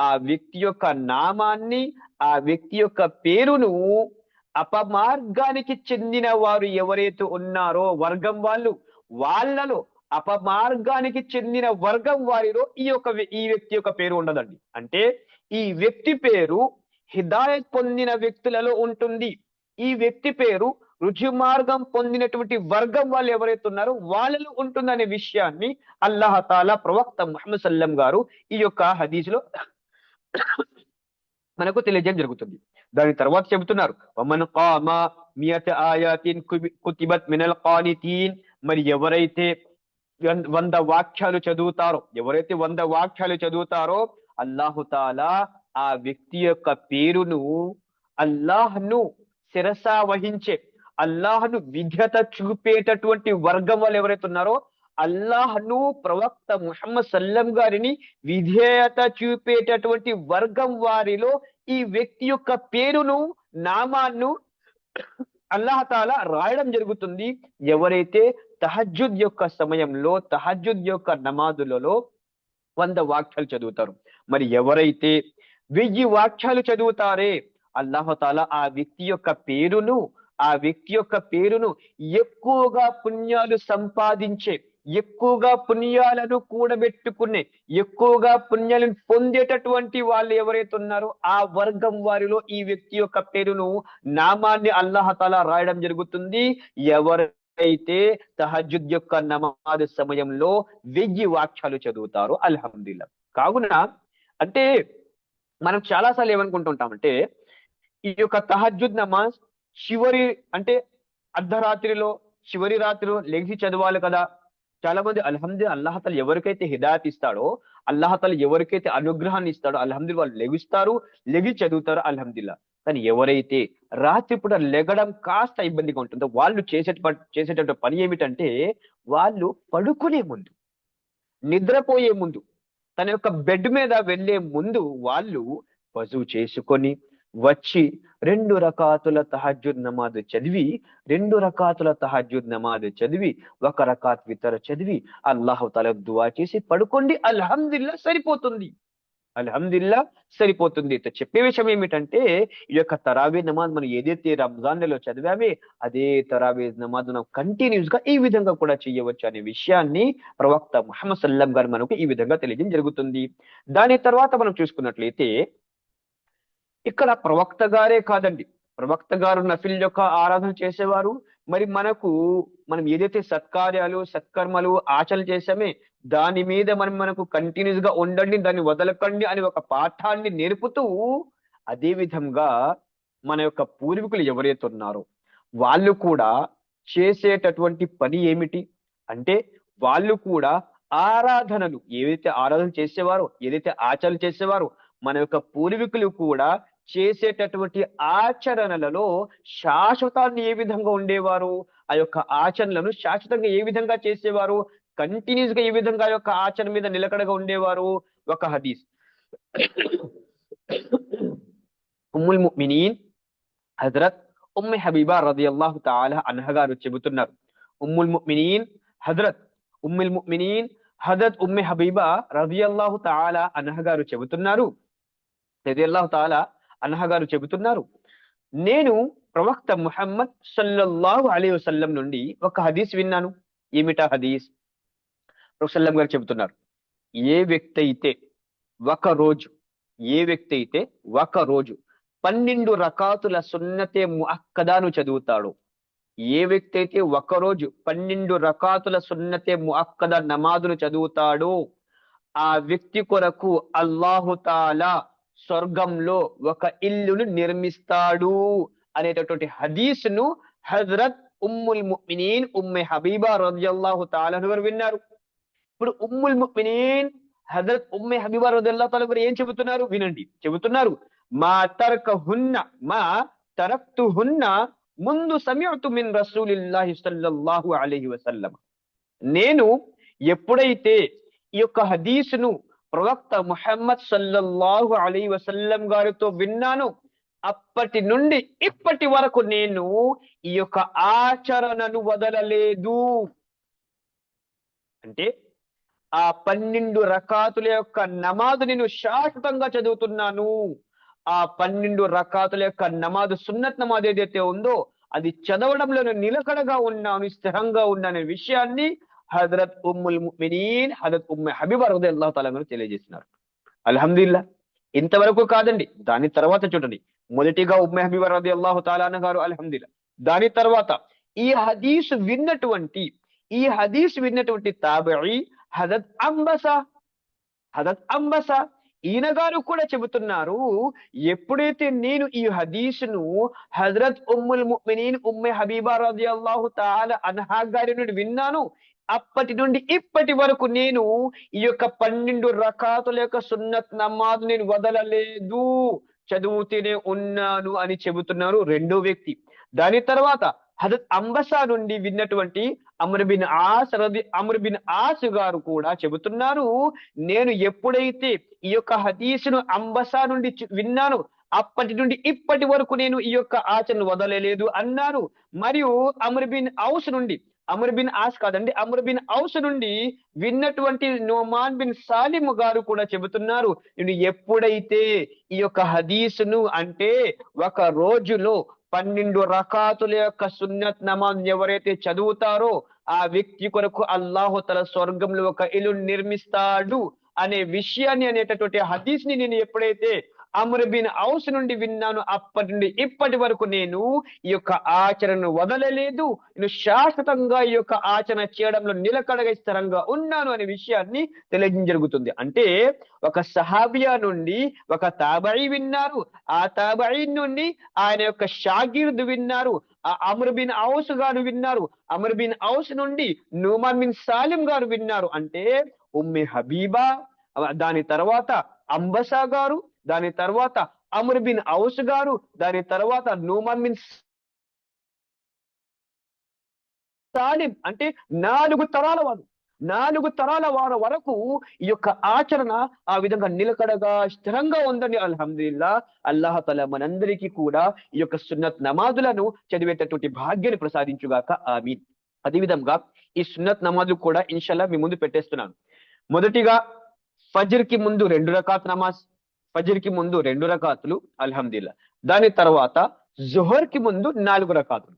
ఆ వ్యక్తి యొక్క నామాన్ని, ఆ వ్యక్తి యొక్క పేరును అపమార్గానికి చెందిన వారు ఎవరైతే ఉన్నారో వర్గం వాళ్ళలో అపమార్గానికి చెందిన వర్గం వారిలో ఈ వ్యక్తి యొక్క పేరు ఉండదండి. అంటే ఈ వ్యక్తి పేరు హిదాయత్ పొందిన వ్యక్తులలో ఉంటుంది. ఈ వ్యక్తి పేరు రుజు మార్గం పొందినటువంటి వర్గం వాళ్ళు ఎవరైతే ఉన్నారో వాళ్ళలో ఉంటుందనే విషయాన్ని అల్లాహ్ తాలా ప్రవక్త ముహమ్మద్ సల్లం గారు ఈ యొక్క హదీసులో మనకు తెలియజేయడం జరుగుతుంది. దాని తర్వాత చెబుతున్నారు, వమన్ ఖామా మియత ఆయాతిన్ కుతిబత్ మినల్ ఖానితీన్. మరి ఎవరైతే 100 వాక్యాలు చదువుతారో అల్లాహు తాలా ఆ వ్యక్తి యొక్క పేరును, అల్లాహ్ను శిరసా వహించే, అల్లాహ్ను విధేయత చూపేటటువంటి వర్గం వాళ్ళు ఎవరైతే ఉన్నారో, అల్లాహ్ను ప్రవక్త ముహమ్మద్ సల్లం గారిని విధేయత చూపేటటువంటి వర్గం వారిలో ఈ వ్యక్తి యొక్క పేరును, నామాన్ని అల్లాహ్ తాలా రాయడం జరుగుతుంది. ఎవరైతే తహజ్జుద్ యొక్క సమయంలో తహజ్జుద్ యొక్క నమాజులలో 100 వాక్యాలు చదువుతారు. మరి ఎవరైతే 1000 వాక్యాలు చదువుతారే, అల్లాహ్ తాలా ఆ వ్యక్తి యొక్క పేరును ఎక్కువగా పుణ్యాలు సంపాదించే, ఎక్కువగా పుణ్యాలను కూడబెట్టుకునే, ఎక్కువగా పుణ్యాలను పొందేటటువంటి వాళ్ళు ఎవరైతే ఉన్నారో ఆ వర్గం వారిలో ఈ వ్యక్తి యొక్క పేరును, నామాన్ని అల్లాహ్ తాలా రాయడం జరుగుతుంది. ఎవరైతే తహజ్జుద్ యొక్క నమాజ్ సమయంలో 1000 వాక్యాలు చదువుతారో అల్హమ్దులిల్లాహ్. కావున అంటే మనం చాలాసార్లు ఏమనుకుంటుంటామంటే, ఈ యొక్క తహజ్జుద్ నమాజ్ అర్ధరాత్రిలో చివరి రాత్రిలో లెగిసి చదవాలి కదా. చాలా మంది అల్హమ్దులిల్లాహ్ అల్లాహ్ తాలా ఎవరికైతే హిదాయత్ ఇస్తాడో, అల్లాహ్ తాలా ఎవరికైతే అనుగ్రహాన్ని ఇస్తాడో అల్హమ్దులిల్లాహ్ వాళ్ళు లెగిస్తారు, లెగిసి చదువుతారు అల్హమ్దులిల్లాహ్. కానీ ఎవరైతే రాత్రిపూట లెగడం కాస్త ఇబ్బందిగా ఉంటుంది. వాళ్ళు చేసేటటువంటి పని ఏమిటంటే, వాళ్ళు పడుకునే ముందు, నిద్రపోయే ముందు, తన యొక్క బెడ్ మీద వెళ్లే ముందు వాళ్ళు వజూ చేసుకొని వచ్చి 2 రకాతుల తహజ్జుద్ నమాజ్ చదివి, 2 రకాతుల తహజ్జుద్ నమాజ్ చదివి, 1 రకాత్ వితర్ చదివి అల్లాహు తఆలా దుఆ చేసి పడుకోండి, అల్హమ్దులిల్లాహ్ సరిపోతుంది. అల్హమ్దులిల్లా సరిపోతుంది. చెప్పే విషయం ఏమిటంటే, ఈ యొక్క తరావీ నమాజ్ మనం ఏదైతే రంజాన్ నెలలో చదివామే, అదే తరావీ నమాజ్ మనం కంటిన్యూస్ గా ఈ విధంగా కూడా చేయవచ్చు అనే విషయాన్ని ప్రవక్త ముహమ్మద్ సల్లం గారు మనకు ఈ విధంగా తెలియజేయడం జరుగుతుంది. దాని తర్వాత మనం చూసుకున్నట్లయితే, ఇక్కడ ప్రవక్త గారే కాదండి, ప్రవక్త గారు నఫిల్ యొక్క ఆరాధన చేసేవారు. మరి మనం ఏదైతే సత్కార్యాలు సత్కర్మలు ఆచరణ చేసామే, దాని మీద మనకు కంటిన్యూస్ గా ఉండండి, దాన్ని వదలకండి అని ఒక పాఠాన్ని నేర్పుతూ, అదే విధంగా మన యొక్క పూర్వీకులు ఎవరైతే ఉన్నారో వాళ్ళు కూడా చేసేటటువంటి పని ఏమిటి అంటే, వాళ్ళు కూడా ఆరాధనలు ఏవైతే ఆరాధన చేసేవారో, ఏదైతే ఆచరణ చేసేవారో, మన యొక్క పూర్వీకులు కూడా చేసేటటువంటి ఆచరణలలో శాశ్వతాన్ని ఏ విధంగా ఉండేవారు, ఆ యొక్క ఆచరణలను శాశ్వతంగా ఏ విధంగా చేసేవారు, కంటిన్యూస్ గా ఏ విధంగా యొక్క ఆచరణ మీద నిలకడగా ఉండేవారు. ఒక హదీస్ ఉమ్ముల్ ముమినీన్ హజరత్ ఉమ్మె హబీబా రదియల్లాహు తఆలా అన్హా గారు చెబుతున్నారు. ఉమ్ముల్ ముమినీన్ హజరత్ ఉమ్ముల్ ముమినీన్ హజరత్ ఉమ్మె హబీబా రదియల్లాహు తఆలా అన్హా గారు చెబుతున్నారు, రదియల్లాహు తఆలా అన్హా గారు చెబుతున్నారు, నేను ప్రవక్త ముహమ్మద్ సల్లల్లాహు అలైహి వసల్లం నుండి ఒక హదీస్ విన్నాను. ఏమిటా హదీస్? ప్రొఫెసర్ గారు చెబుతున్నారు, ఏ వ్యక్తి అయితే ఒక రోజు 12 రకాతుల సున్నతే ముఅక్కదాను చదువుతాడో, ఏ వ్యక్తి అయితే ఒకరోజు 12 రకాతుల సున్నతే ముఅక్కద నమాజును చదువుతాడో, ఆ వ్యక్తి కొరకు అల్లాహు తాలా స్వర్గంలో ఒక ఇల్లును నిర్మిస్తాడు అనేటటువంటి హదీస్ను హజరత్ ఉమ్ముల్ ముమినీన్ ఉమ్మె హబీబా రదియల్లాహు తఆలా గారు విన్నారు. ఇప్పుడు ఉమ్ముల్ ముమినీన్ హజరత్ ఉమ్మె హబీబా రదియల్లాహు తఆలా గారు ఏం చెబుతున్నారు వినండి. చెబుతున్నారు, మా తరక్తుహున్న ముందు సమిఅతు మిన్ రసూలిల్లాహి సల్లల్లాహు అలైహి వసల్లం. నేను ఎప్పుడైతే ఈ యొక్క హదీసును ప్రవక్త ముహమ్మద్ సల్లల్లాహు అలైహి వసల్లం గారితో విన్నాను, అప్పటి నుండి ఇప్పటి వరకు నేను ఈ యొక్క ఆచరణను వదలలేదు. అంటే ఆ 12 రకాతుల యొక్క నమాజు నేను శాశ్వతంగా చదువుతున్నాను. ఆ 12 రకాతుల యొక్క నమాజు సున్నత్ నమాజ్ ఏదైతే ఉందో, అది చదవడంలో నేను నిలకడగా ఉన్నాను, స్థిరంగా ఉన్నాను అనే విషయాన్ని హజరత్ ఉమ్ముల్ ముమినీన్ హజరత్ ఉమ్మె హబీబా రదియల్లాహు తఆలా గారు తెలియజేస్తున్నారు. అల్హమ్దులిల్లాహ్. ఇంతవరకు కాదండి, దాని తర్వాత చూడండి, మొదటిగా ఉమ్మె హబీబా రదియల్లాహు తఆలా గారు అల్హమ్దులిల్లాహ్. దాని తర్వాత ఈ హదీస్ విన్నటువంటి తాబిఈ హజరత్ అంబసా ఈయన గారు కూడా చెబుతున్నారు, ఎప్పుడైతే నేను ఈ హదీసును హజరత్ ఉమ్ముల్ ముమినీన్ ఉమ్మె హబీబా రదియల్లాహు తఆలా అన్హా గారి నుండి విన్నాను, అప్పటి నుండి ఇప్పటి వరకు నేను ఈ యొక్క 12 రకాతుల యొక్క సున్నత్ నమాజ్ నేను వదలలేదు, చదువుతూనే ఉన్నాను అని చెబుతున్నారు రెండో వ్యక్తి. దాని తర్వాత హజరత్ అంబసా నుండి విన్నటువంటి అమ్ర్ బిన్ ఆస్ గారు కూడా చెబుతున్నారు, నేను ఎప్పుడైతే ఈ యొక్క హదీసును అంబసా నుండి విన్నాను, అప్పటి నుండి ఇప్పటి వరకు నేను ఈ యొక్క ఆచరణ వదలలేదు అన్నారు. మరియు అమ్ర్ బిన్ ఔస్ నుండి విన్నటువంటి నోమాన్ బిన్ సాలిం గారు కూడా చెబుతున్నారు, నేను ఎప్పుడైతే ఈ యొక్క హదీసును అంటే ఒక రోజులో 12 రకాతుల యొక్క సున్నత్ నమాజ్ ఎవరైతే చదువుతారో, ఆ వ్యక్తి కొరకు అల్లాహు తఆలా స్వర్గంలో ఒక ఇల్లు నిర్మిస్తాడు అనే విషయాన్ని అనేటటువంటి హదీస్ ని నేను ఎప్పుడైతే అమ్ర్ బిన్ ఔస్ నుండి విన్నాను, అప్పటి నుండి ఇప్పటి వరకు నేను ఈ యొక్క ఆచరణను వదలలేదు, నేను శాశ్వతంగా ఈ యొక్క ఆచరణ చేయడంలో నిలకడగా స్థిరంగా ఉన్నాను అనే విషయాన్ని తెలియజేయడం జరుగుతుంది. అంటే ఒక సహాబియా నుండి ఒక తాబఈ విన్నారు, ఆ తాబఈ నుండి ఆయన యొక్క షాగిర్ద్ విన్నారు, ఆ అమ్ర్ బిన్ ఔస్ గారు విన్నారు, అమ్ర్ బిన్ ఔస్ నుండి నోమాన్ బిన్ సాలిం గారు విన్నారు. అంటే ఉమ్మె హబీబా, దాని తర్వాత అంబసా గారు, దాని తర్వాత అమ్ర్ బిన్ ఔస్ గారు, దాని తర్వాత నూమాన్ బిన్ సాలిం, అంటే 4 తరాల వారు వరకు ఈ యొక్క ఆచరణ ఆ విధంగా నిలకడగా స్థిరంగా ఉందండి. అల్హమ్దులిల్లా. అల్లాహ్ తఆలా మనందరికీ కూడా ఈ యొక్క సున్నత్ నమాజులను చదివేటటువంటి భాగ్యాన్ని ప్రసాదించుగాక. ఆమీన్. అదేవిధంగా ఈ సున్నత్ నమాజులు కూడా ఇన్షాల్లా మీ ముందు పెట్టేస్తున్నాను. మొదటిగా ఫజ్ర్ కి ముందు 2 రకాత్ నమాజ్, ఫజ్ర్ కి ముందు 2 రకాతులు అల్హమ్దులిల్లా. దాని తర్వాత జుహర్ కి ముందు 4 రకాతులు,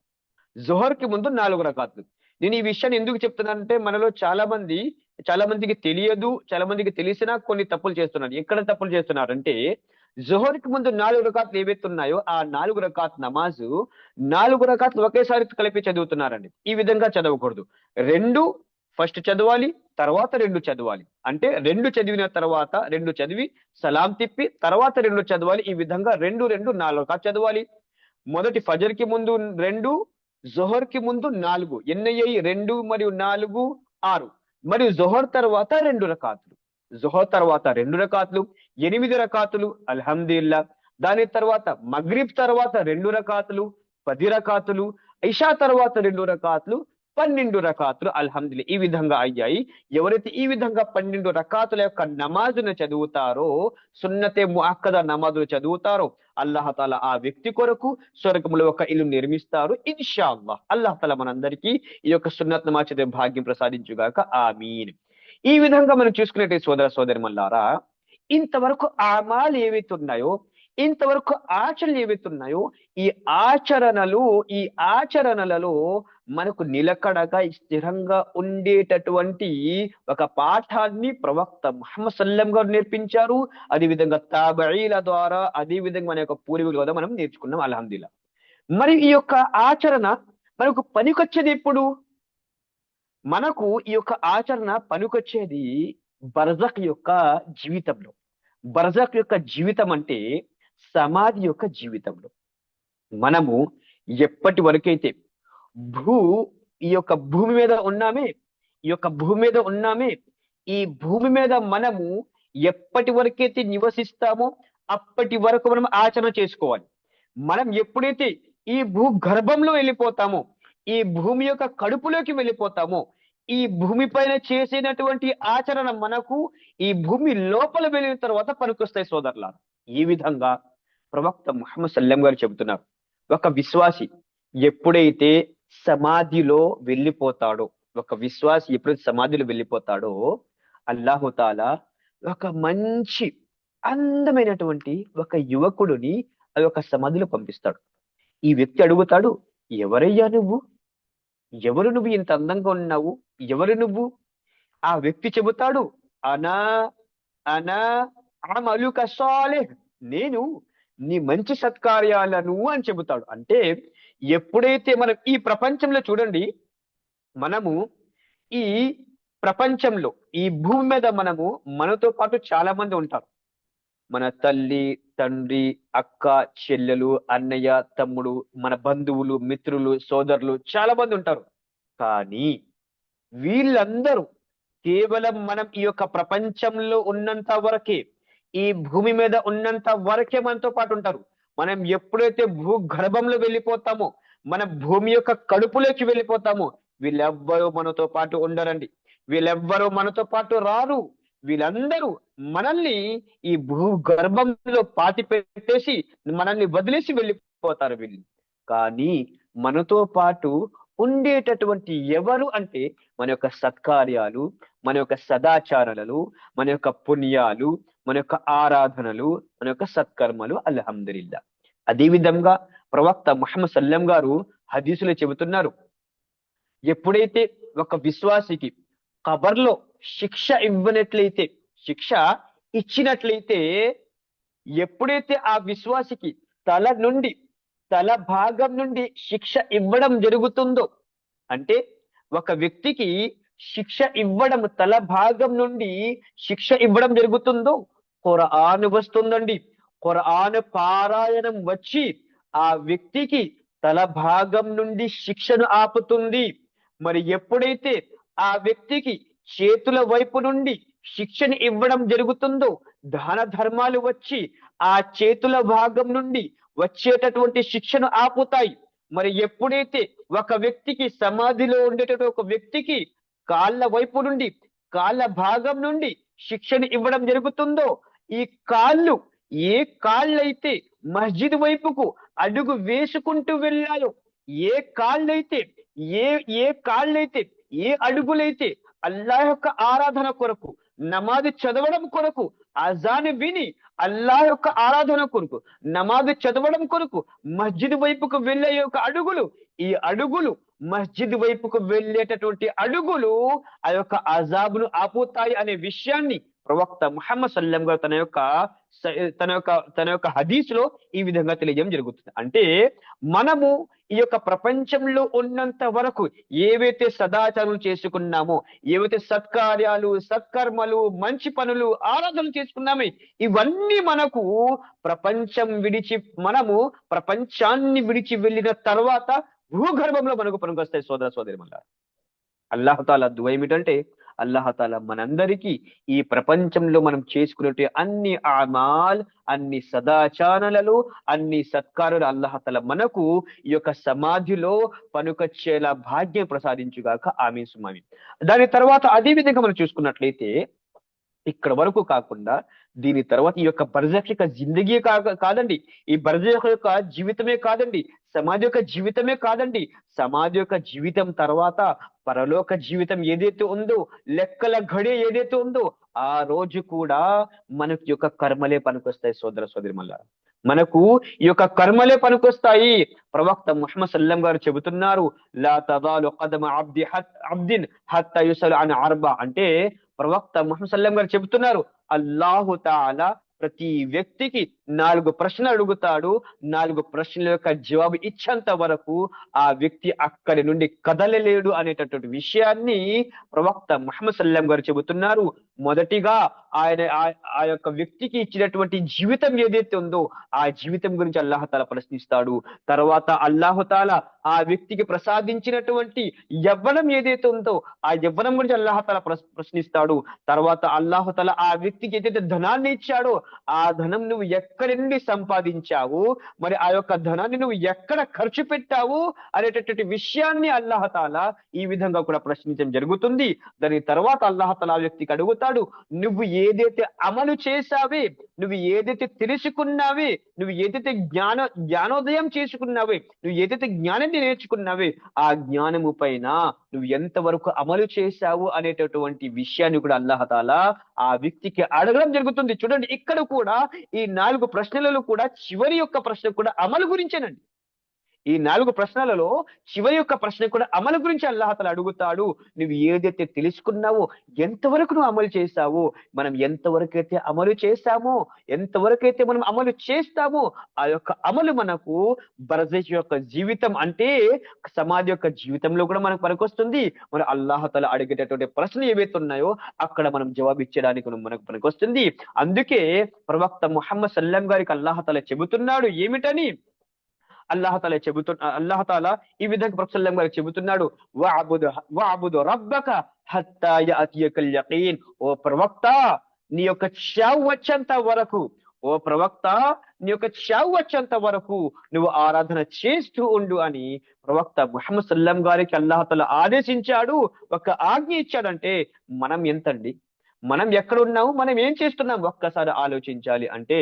జుహర్ కి ముందు 4 రకాతులు. నేను ఈ విషయాన్ని ఎందుకు చెప్తున్నానంటే మనలో చాలా మందికి తెలియదు, చాలా మందికి తెలిసినా కొన్ని తప్పులు చేస్తున్నారు. ఎక్కడ తప్పులు చేస్తున్నారంటే జుహర్ కి ముందు 4 రకాతులు ఏవైతే ఉన్నాయో ఆ 4 రకాత్ నమాజు 4 రకాతులు ఒకేసారి కలిపి చదువుతున్నారండి. ఈ విధంగా చదవకూడదు. 2 ఫస్ట్ చదవాలి, తర్వాత 2 చదవాలి. అంటే 2 చదివిన తర్వాత 2 చదివి సలాం తిప్పి తర్వాత 2 చదవాలి. ఈ విధంగా 2 2 4 రకాత్ చదవాలి. మొదటి ఫజర్ కి ముందు 2, జొహర్ కి ముందు 4, ఎన్నయ్యాయి? 2 మరియు 4 6. మరియు జొహర్ తర్వాత 2 రకాతులు, జొహర్ తర్వాత 2 రకాతులు 8 రకాతులు అల్హమ్దులిల్లా. దాని తర్వాత మగ్రిబ్ తర్వాత 2 రకాతులు 10 రకాతులు, ఇషా తర్వాత 2 రకాతులు 12 రకాతులు అల్హమ్దులిల్లా. ఈ విధంగా అయ్యాయి. ఎవరైతే ఈ విధంగా 12 రకాతుల యొక్క నమాజును చదువుతారో, సున్నతే ముఅక్కద నమాజులు చదువుతారో, అల్లాహ్ తాలా ఆ వ్యక్తి కొరకు స్వర్గంలో ఒక ఇల్లు నిర్మిస్తారు ఇన్షాఅల్లాహ్. అల్లాహ్ తాలా మనందరికీ ఈ యొక్క సున్నత్ నమాజ్ చదివే భాగ్యం ప్రసాదించుగాక. ఆమీన్. ఈ విధంగా మనం చూసుకునేటి సోదర సోదరిమల్లారా, ఇంతవరకు ఆమాలు ఏవైతే ఉన్నాయో, ఇంతవరకు ఆచరణలు ఏవైతే ఉన్నాయో, ఈ ఆచరణలలో మనకు నిలకడగా స్థిరంగా ఉండేటటువంటి ఒక పాఠాన్ని ప్రవక్త ముహమ్మద్ సల్లం గారు నేర్పించారు. అదేవిధంగా తాబఈల ద్వారా, అదేవిధంగా మన యొక్క పూర్వీకుల ద్వారా మనం నేర్చుకున్నాం అల్హమ్దులిల్లా. మరి ఈ యొక్క ఆచరణ మనకు పనికొచ్చేది ఎప్పుడు? మనకు ఈ యొక్క ఆచరణ పనికొచ్చేది బర్జఖ్ యొక్క జీవితంలో. బర్జఖ్ యొక్క జీవితం అంటే సమాధి యొక్క జీవితంలో. మనము ఎప్పటి వరకైతే భూ ఈ యొక్క భూమి మీద ఉన్నామే, ఈ భూమి మీద మనము ఎప్పటి వరకైతే నివసిస్తామో అప్పటి వరకు మనం ఆచరణ చేసుకోవాలి. మనం ఎప్పుడైతే ఈ భూ గర్భంలో వెళ్ళిపోతామో, ఈ భూమి యొక్క కడుపులోకి వెళ్ళిపోతామో, ఈ భూమి పైన చేసినటువంటి ఆచరణ మనకు ఈ భూమి లోపల వెళ్ళిన తర్వాత పనికొస్తాయి సోదరులారా. ఈ విధంగా ప్రవక్త ముహమ్మద్ సల్లం గారు చెబుతున్నారు, ఒక విశ్వాసి ఎప్పుడైతే సమాధిలో వెళ్ళిపోతాడో, అల్లాహు తాలా ఒక మంచి అందమైనటువంటి ఒక యువకుడిని అది ఒక సమాధిలో పంపిస్తాడు. ఈ వ్యక్తి అడుగుతాడు, ఎవరయ్యా నువ్వు? ఎవరు నువ్వు? ఇంత అందంగా ఉన్నావు, ఎవరు నువ్వు? ఆ వ్యక్తి చెబుతాడు, అనా అనా అమలుక సాలిహ్, నేను నీ మంచి సత్కార్యాలను అని చెబుతాడు. అంటే ఎప్పుడైతే మనం ఈ ప్రపంచంలో చూడండి, మనము ఈ ప్రపంచంలో ఈ భూమి మీద మనతో పాటు చాలా మంది ఉంటారు. మన తల్లి, తండ్రి, అక్క, చెల్లెలు, అన్నయ్య, తమ్ముడు, మన బంధువులు, మిత్రులు, సోదరులు చాలా మంది ఉంటారు. కానీ వీళ్ళందరూ కేవలం మనం ఈ యొక్క ప్రపంచంలో ఉన్నంత వరకే, ఈ భూమి మీద ఉన్నంత వరకే మనతో పాటు ఉంటారు. మనం ఎప్పుడైతే భూ గర్భంలో వెళ్ళిపోతామో, మన భూమి యొక్క కడుపులోకి వెళ్ళిపోతామో, వీళ్ళెవ్వరూ మనతో పాటు ఉండరండి, వీళ్ళెవ్వరూ మనతో పాటు రారు. వీళ్ళందరూ మనల్ని ఈ భూ గర్భంలో పాతి పెట్టేసి మనల్ని వదిలేసి వెళ్ళిపోతారు వీళ్ళు. కానీ మనతో పాటు ఉండేటటువంటి ఎవరు అంటే మన యొక్క సత్కార్యాలు, మన యొక్క సదాచారాలు, మన యొక్క పుణ్యాలు, మన యొక్క ఆరాధనలు, మన యొక్క సత్కర్మలు అల్హమ్దులిల్లా. అదేవిధంగా ప్రవక్త ముహమ్మద్ సల్లం గారు హదీసులో చెబుతున్నారు, ఎప్పుడైతే ఒక విశ్వాసికి ఖబర్లో శిక్ష ఇచ్చినట్లయితే, ఎప్పుడైతే ఆ విశ్వాసికి తల భాగం నుండి శిక్ష ఇవ్వడం జరుగుతుందో, అంటే ఒక వ్యక్తికి తల భాగం నుండి శిక్ష ఇవ్వడం జరుగుతుందో, ఖురాన్ వస్తుందండి. ఖురాన్ పారాయణం వచ్చి ఆ వ్యక్తికి తల భాగం నుండి శిక్షను ఆపుతుంది. మరి ఎప్పుడైతే ఆ వ్యక్తికి చేతుల వైపు నుండి శిక్షను ఇవ్వడం జరుగుతుందో, దాన ధర్మాలు వచ్చి ఆ చేతుల భాగం నుండి వచ్చేటటువంటి శిక్షను ఆపుతాయి. మరి ఎప్పుడైతే ఒక వ్యక్తికి సమాధిలో ఉండేటటువంటి ఒక వ్యక్తికి కాళ్ళ వైపు నుండి కాళ్ళ భాగం నుండి శిక్షను ఇవ్వడం జరుగుతుందో, ఈ కాళ్ళు ఏ కాళ్ళైతే మస్జిద్ వైపుకు అడుగు వేసుకుంటూ వెళ్ళాయో, ఏ కాళ్ళైతే ఏ ఏ కాళ్ళైతే ఏ అడుగులైతే అల్లాహ్ యొక్క ఆరాధన కొరకు, నమాజ్ చదవడం కొరకు, అజాన్ విని అల్లాహ్ యొక్క ఆరాధన కొరకు, నమాజ్ చదవడం కొరకు మస్జిద్ వైపుకు వెళ్ళే యొక్క అడుగులు, ఈ అడుగులు మస్జిద్ వైపుకు వెళ్ళేటటువంటి అడుగులు ఆ యొక్క అజాబును ఆపుతాయి అనే విషయాన్ని ప్రవక్త ముహమ్మద్ సల్లం గారు తన యొక్క హదీస్ లో ఈ విధంగా తెలియజేయడం జరుగుతుంది. అంటే మనము ఈ యొక్క ప్రపంచంలో ఉన్నంత వరకు ఏవైతే సదాచారాలు చేసుకున్నామో, ఏవైతే సత్కార్యాలు, సత్కర్మలు, మంచి పనులు, ఆరాధనలు చేసుకున్నామే, ఇవన్నీ మనకు మనము ప్రపంచాన్ని విడిచి వెళ్ళిన తర్వాత భూగర్భంలో మనకు పనికొస్తాయి. సోదర సోదరి మళ్ళా అల్లాహతాలా దువా ఏమిటంటే, అల్లాహతాలా మనందరికీ ఈ ప్రపంచంలో మనం చేసుకునే అన్ని అమాల్, అన్ని సదాచారాలలో, అన్ని సత్కారులు అల్లాహతాలా మనకు ఈ యొక్క సమాధిలో పనుకొచ్చేలా భాగ్యం ప్రసాదించుగాక. ఆమీన్ సుమామీన్. దాని తర్వాత అదే విధంగా మనం చూసుకున్నట్లయితే, ఇక్కడ వరకు కాకుండా దీని తర్వాత ఈ యొక్క బర్జఖ్ యొక్క జిందగీ కాదండి, ఈ బర్జఖ్ యొక్క జీవితమే కాదండి, సమాధి యొక్క జీవితమే కాదండి, సమాధి యొక్క జీవితం తర్వాత పరలోక జీవితం ఏదైతే ఉందో, లెక్కల ఘడి ఏదైతే ఉందో, ఆ రోజు కూడా మనకి యొక్క కర్మలే పనికొస్తాయి. సోదర సోదరి మల్ల మనకు ఈ యొక్క కర్మలే పనికొస్తాయి. ప్రవక్త ముహమ్మద్ సల్లం గారు చెబుతున్నారు, లా తజాలు ఖదమ అబ్దిన్ హత్తా యుసల్ అన్ అర్బా. అంటే ప్రవక్త ముహమ్మద్ సల్లం గారు చెబుతున్నారు, అల్లాహు తాలా ప్రతి వ్యక్తికి 4 ప్రశ్నలు అడుగుతాడు. 4 ప్రశ్నల యొక్క జవాబు ఇచ్చేంత వరకు ఆ వ్యక్తి అక్కడి నుండి కదలలేడు అనేటటువంటి విషయాన్ని ప్రవక్త ముహమ్మద్ సల్లం గారు చెబుతున్నారు. మొదటిగా ఆయన ఆ యొక్క వ్యక్తికి ఇచ్చినటువంటి జీవితం ఏదైతే ఉందో, ఆ జీవితం గురించి అల్లాహతాలా ప్రశ్నిస్తాడు. తర్వాత అల్లాహతాలా ఆ వ్యక్తికి ప్రసాదించినటువంటి యవ్వనం ఏదైతే ఉందో, ఆ యవ్వనం గురించి అల్లాహతాలా ప్రశ్నిస్తాడు. తర్వాత అల్లాహతాలా ఆ వ్యక్తికి ఏదైతే ధనాన్ని ఇచ్చాడో, ఆ ధనం నువ్వు ఎక్కడి నుండి సంపాదించావు, మరి ఆ యొక్క ధనాన్ని నువ్వు ఎక్కడ ఖర్చు పెట్టావు అనేటటువంటి విషయాన్ని అల్లాహతాలా ఈ విధంగా కూడా ప్రశ్నించడం జరుగుతుంది. దాని తర్వాత అల్లాహతాలా ఆ వ్యక్తికి అడుగుతాడు, నువ్వు ఏదైతే అమలు చేశావే, నువ్వు ఏదైతే తెలుసుకున్నావే, నువ్వు ఏదైతే జ్ఞానోదయం చేసుకున్నావే, నువ్వు ఏదైతే జ్ఞానాన్ని నేర్చుకున్నావే, ఆ జ్ఞానము పైన నువ్వు ఎంతవరకు అమలు చేశావు అనేటటువంటి విషయాన్ని కూడా అల్లాహతాలా ఆ వ్యక్తికి అడగడం జరుగుతుంది. చూడండి, ఇక్కడ కూడా ఈ 4 ప్రశ్నలలో కూడా చివరి యొక్క ప్రశ్న కూడా అమలు గురించేనండి. ఈ 4 ప్రశ్నలలో చివరి యొక్క ప్రశ్న కూడా అమలు గురించి అల్లాహతాలా అడుగుతాడు. నువ్వు ఏదైతే తెలుసుకున్నావో ఎంతవరకు నువ్వు అమలు చేశావో, మనం ఎంతవరకైతే అమలు చేశామో, ఎంతవరకైతే మనం అమలు చేస్తామో, ఆ యొక్క అమలు మనకు బర్జఖ్ యొక్క జీవితం అంటే సమాధి యొక్క జీవితంలో కూడా మనకు పనికొస్తుంది. మరి అల్లాహతాలా అడిగేటటువంటి ప్రశ్నలు ఏవైతే ఉన్నాయో అక్కడ మనం జవాబు ఇచ్చడానికి మనకు పనికొస్తుంది. అందుకే ప్రవక్త ముహమ్మద్ సల్లం గారికి అల్లాహతాలా చెబుతున్నాడు ఏమిటని, అల్లాహతాలా ఈ విధంగా ప్రవక్త సల్లం గారికి చెబుతున్నాడు, వఅబుదు రబ్బక హత్తా యఅతియకల్ యకీన్. ఓ ప్రవక్త, నీ యొక్క చావు వచ్చేంత వరకు, ఓ ప్రవక్త, నీ యొక్క చావు వచ్చేంత వరకు నువ్వు ఆరాధన చేస్తూ ఉండు అని ప్రవక్త ముహమ్మద్ సల్లం గారికి అల్లాహతాలా ఆదేశించాడు, ఒక ఆజ్ఞ ఇచ్చాడంటే మనం ఎంతండి, మనం ఎక్కడున్నాము, మనం ఏం చేస్తున్నాం ఒక్కసారి ఆలోచించాలి. అంటే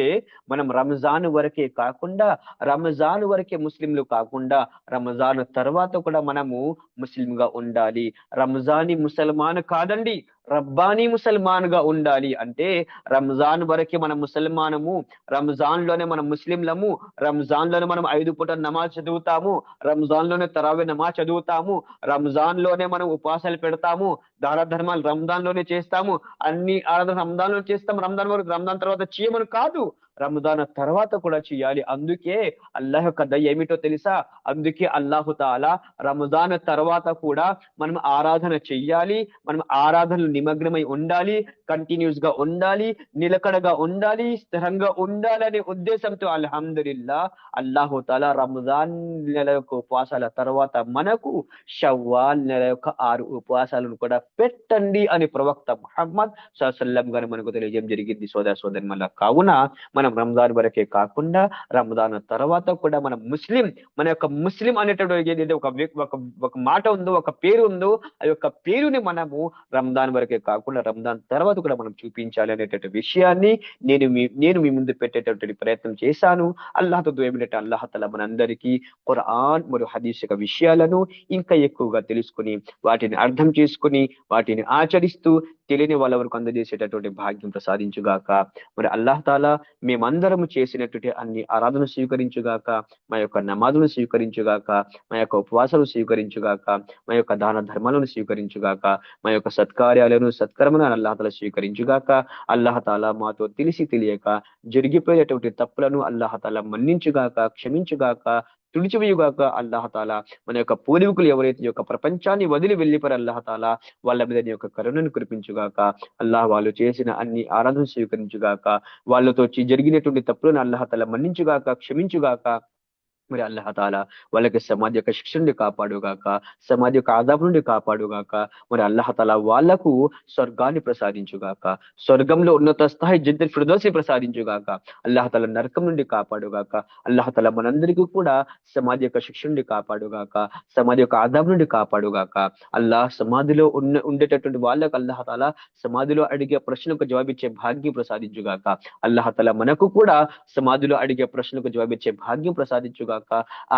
మనం రంజాన్ వరకే కాకుండా, రంజాన్ వరకే ముస్లింలు కాకుండా, రంజాన్ తర్వాత కూడా మనము ముస్లింగా ఉండాలి. రంజానీ ముసల్మాన్ కాదండి, రబ్బానీ ముసల్మాన్ గా ఉండాలి. అంటే రంజాన్ వరకే మనం ముసల్మానము, రంజాన్ లోనే మనం ముస్లింలము, రంజాన్ లోనే మనం 5 పూట నమాజ్ చదువుతాము, రంజాన్ లోనే తరావీ నమాజ్ చదువుతాము, రంజాన్ లోనే మనం ఉపవాసాలు పెడతాము, దాన ధర్మాలు రంజాన్ లోనే చేస్తాము, అన్ని ఆరాధన రంజాన్ లో చేస్తాం, రంజాన్ వరకు, రంజాన్ తర్వాత చేయమని కాదు. రమదాన్ తర్వాత కూడా చేయాలి. అందుకే అల్లాహ్ యొక్క దయ ఏమిటో తెలుసా? అందుకే అల్లాహు తాలా రమదాన్ తర్వాత కూడా మనం ఆరాధన చెయ్యాలి, మనం ఆరాధనలు నిమగ్నమై ఉండాలి, కంటిన్యూస్ గా ఉండాలి, నిలకడగా ఉండాలి, స్థిరంగా ఉండాలి అనే ఉద్దేశంతో అల్హమ్దులిల్లా అల్లాహు తాలా రమదాన్ నెల యొక్క ఉపవాసాల తర్వాత మనకు షవ్వాల్ నెల యొక్క 6 ఉపవాసాలను కూడా పెట్టండి అని ప్రవక్త ముహమ్మద్ సల్లం గారు మనకు తెలియజేయడం జరిగింది. సోదరి మళ్ళా కావున మనం రంజాన్ వరకే కాకుండా రమదాన్ తర్వాత కూడా మన యొక్క ముస్లిం అనేటువంటి ఏదైతే ఒక మాట ఉందో, ఒక పేరు ఉందో, ఆ యొక్క పేరుని మనము రంజాన్ వరకే కాకుండా రంజాన్ తర్వాత కూడా మనం చూపించాలి అనేటువంటి విషయాన్ని నేను మీ ముందు పెట్టేటటువంటి ప్రయత్నం చేశాను. అల్లాహతో ఏమిటంటే అల్లాహ్ తఆలా మనందరికీ ఖురాన్ మరియు హదీస్ యొక్క విషయాలను ఇంకా ఎక్కువగా తెలుసుకుని వాటిని అర్థం చేసుకుని వాటిని ఆచరిస్తూ తెలియని వాళ్ళ వరకు అందజేసేటటువంటి భాగ్యం ప్రసాదించుగాక. మరి అల్లాహ్ తాలా మేమందరము చేసినటువంటి అన్ని ఆరాధనలు స్వీకరించుగాక, మా యొక్క నమాజులు స్వీకరించుగాక, మా యొక్క ఉపవాసాలు స్వీకరించుగాక, మా యొక్క దాన ధర్మాలను స్వీకరించుగాక, మా యొక్క సత్కార్యాలను సత్కర్మలను అల్లాహ్ తాలా స్వీకరించుగాక. అల్లాహ్ తాలా మాతో తెలిసి తెలియక జరిగిపోయేటువంటి తప్పులను అల్లాహ్ తాలా మన్నించుగాక, క్షమించుగాక, తుడిచివేయుగాక. అల్లాహ్ తాలా మన యొక్క పూర్వీకులు ఎవరైతే ఈ యొక్క ప్రపంచాన్ని వదిలి వెళ్ళిపోయారు అల్లాహ్ తాలా వాళ్ళ మీద నీ యొక్క కరుణను కురిపించుగాక. అల్లాహ్ వాళ్ళు చేసిన అన్ని ఆరాధనలు స్వీకరించుగాక, వాళ్ళతో జరిగినటువంటి తప్పులను అల్లాహ్ తాలా మన్నించుగాక, క్షమించుగాక. మరి అల్లాహ్ తాలా వాళ్ళకి సమాజ యొక్క శిక్ష నుండి కాపాడుగాక, సమాజ యొక్క ఆదాబు నుండి కాపాడుగాక. మరి అల్లాహ్ తాలా వాళ్లకు స్వర్గాన్ని ప్రసాదించుగాక, స్వర్గంలో ఉన్నత స్థాయి జన్నతుల్ ఫిర్దౌస్ ప్రసాదించుగాక. అల్లాహ్ తాలా నరకం నుండి కాపాడుగాక. అల్లాహ్ తాలా మనందరికీ కూడా సమాజ యొక్క శిక్ష నుండి కాపాడుగాక, సమాజ యొక్క ఆదాబు నుండి కాపాడుగాక. అల్లాహ్ సమాధిలో ఉండేటటువంటి వాళ్ళకు అల్లాహ్ తాలా సమాధిలో అడిగే ప్రశ్నకు జవాబిచ్చే భాగ్యం ప్రసాదించుగాక. అల్లాహ్ తాలా మనకు కూడా సమాధిలో అడిగే ప్రశ్నకు జవాబిచ్చే భాగ్యం ప్రసాదించుగాక.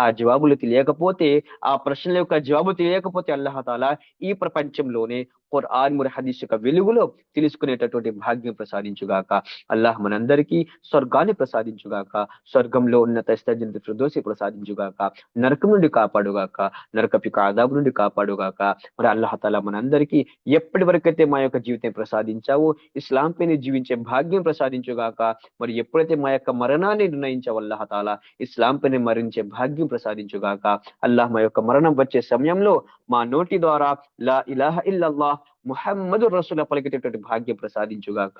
ఆ జవాబులు తెలియకపోతే, ఆ ప్రశ్నల యొక్క జవాబు తెలియకపోతే అల్లాహ్ తాలా ఈ ప్రపంచంలోనే ఖురాన్ మరియు హదీస్ యొక్క వెలుగులో తెలుసుకునేటటువంటి భాగ్యం ప్రసాదించుగాక. అల్లాహ్ మనందరికీ స్వర్గాన్ని ప్రసాదించుగాక, స్వర్గంలో ఉన్నత జన్నతుల్ ఫిర్దౌస్ ప్రసాదించుగాక, నరకం నుండి కాపాడుగాక, నరకపు ఆదాబు నుండి కాపాడుగాక. మరి అల్లాహ్ తాలా మనందరికీ ఎప్పటి వరకైతే మా యొక్క జీవితం ప్రసాదించావో ఇస్లాం పైన జీవించే భాగ్యం ప్రసాదించుగాక. మరి ఎప్పుడైతే మా యొక్క మరణాన్ని నిర్ణయించావో అల్లాహ్ తాలా ఇస్లాం పైన మరణించే భాగ్యం ప్రసాదించుగాక. అల్లాహ్ మా యొక్క మరణం వచ్చే సమయంలో మా నోటి ద్వారా లా ఇలాహ ఇల్లల్లాహ్ ముహమ్మదు రసూల్ పలికేటటువంటి భాగ్యం ప్రసాదించుగాక.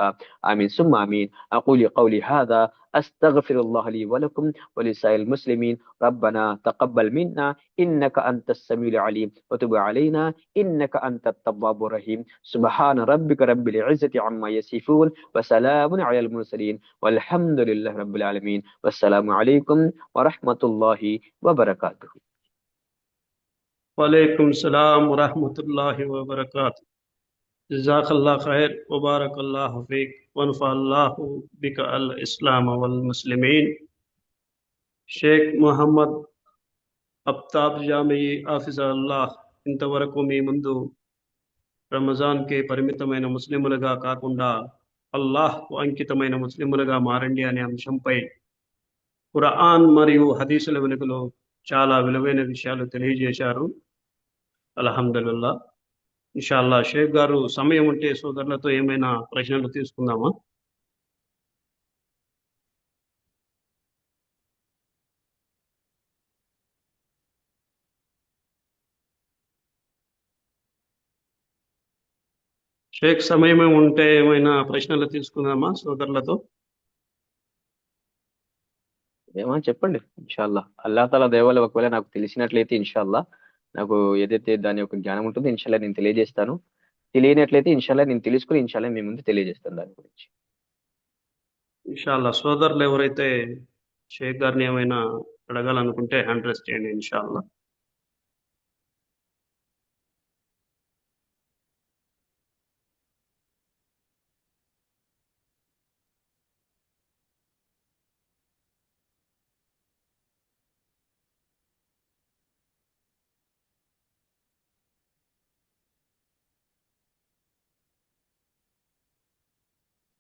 ఆమీన్ సుమ్మ ఆమీన్. అకూలి కౌలి హాదా అస్తగ్ఫిరుల్లాహ లీ వలకుం వలిసాయిల్ ముస్లిమీన్. రబ్బనా తకబ్బల్ మిన్నా ఇన్నక అంతస్ సమీఉల్ అలీం వతుబ్ అలైనా ఇన్నక అంతత్ తవ్వాబుర్ రహీం. సుబ్హాన రబ్బిక రబ్బిల్ ఇజ్జతి అమ్మా యసిఫూన్ వసలామున్ అలల్ ముర్సలీన్ వల్హమ్దులిల్లాహి రబ్బిల్ ఆలమీన్. వస్సలాము అలైకుం వరహ్మతుల్లాహి వబరకాతుహు. वालेकुम सलाम वरहमतुल्लाहि वबरकातुह। जज़ाकल्लाह खैर व बारकल्लाहु फीक व नफ़अल्लाहु बिका अल इस्लाम वल मुस्लिमीन। షేక్ మొహమ్మద్ అబ్తాబ్ జామీ ఆఫిజల్లాహ్ ఇంతవరకు మీ ముందు రంజాన్కి పరిమితమైన ముస్లిములుగా కాకుండా అల్లాహ్కు అంకితమైన ముస్లిములుగా మారండి అనే అంశంపై ఖురాన్ మరియు హదీసుల వెలుగులో చాలా విలువైన విషయాలు తెలియజేశారు. అల్హమ్దులిల్లా. ఇన్షాల్లా షేక్ గారు సమయం ఉంటే సోదరులతో ఏమైనా ప్రశ్నలు తీసుకుందామా? షేక్ సమయం ఉంటే ఏమైనా ప్రశ్నలు తీసుకుందామా సోదరులతో? ఏమని చెప్పండి ఇన్షాల్లా. అల్లాహ్ తాలా దయ వల్ల ఒకవేళ నాకు తెలిసినట్లయితే ఇన్షాల్లా నాకు ఏదైతే దాని యొక్క జ్ఞానం ఉంటుందో ఇన్షాల్లా నేను తెలియజేస్తాను. తెలియనట్లయితే ఇన్షాల్లా నేను తెలుసుకుని ఇన్షాల్లా మీ ముందు తెలియజేస్తాను దాని గురించి. ఇన్షాల్లా సోదరులు ఎవరైతే షేక్ గారిని ఏమైనా అడగాలనుకుంటే హ్యాండ్ రైజ్ చేయండి ఇన్షాల్లా.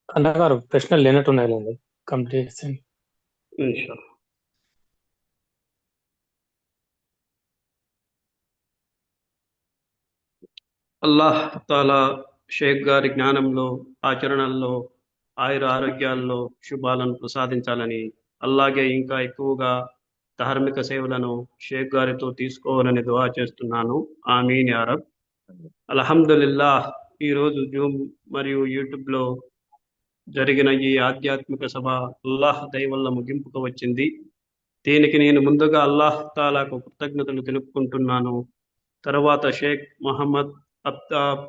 అన్నగారు ప్రశ్నలు లేనట్టున్నాయండి, కంప్లీట్ చేయండి. ఇన్షాల్లా. అల్లాహ్ తాలా షేక్ గారి జ్ఞానంలో, ఆచరణల్లో ఆయుర ఆరోగ్యాల్లో శుభాలను ప్రసాదించాలని, అలాగే ఇంకా ఎక్కువగా ధార్మిక సేవలను షేక్ గారితో తీసుకోవాలని దుఆ చేస్తున్నాను. ఆమీన్ యా రబ్. అల్హమ్దులిల్లాహ్. ఈరోజు జూమ్ మరియు యూట్యూబ్లో జరిగిన ఈ ఆధ్యాత్మిక సభ అల్లాహ్ దయ వల్ల ముగింపుకు వచ్చింది. దీనికి నేను ముందుగా అల్లాహ్ తాలాకు కృతజ్ఞతలు తెలుపుకుంటున్నాను. తర్వాత షేక్ మొహమ్మద్ అబ్తాబ్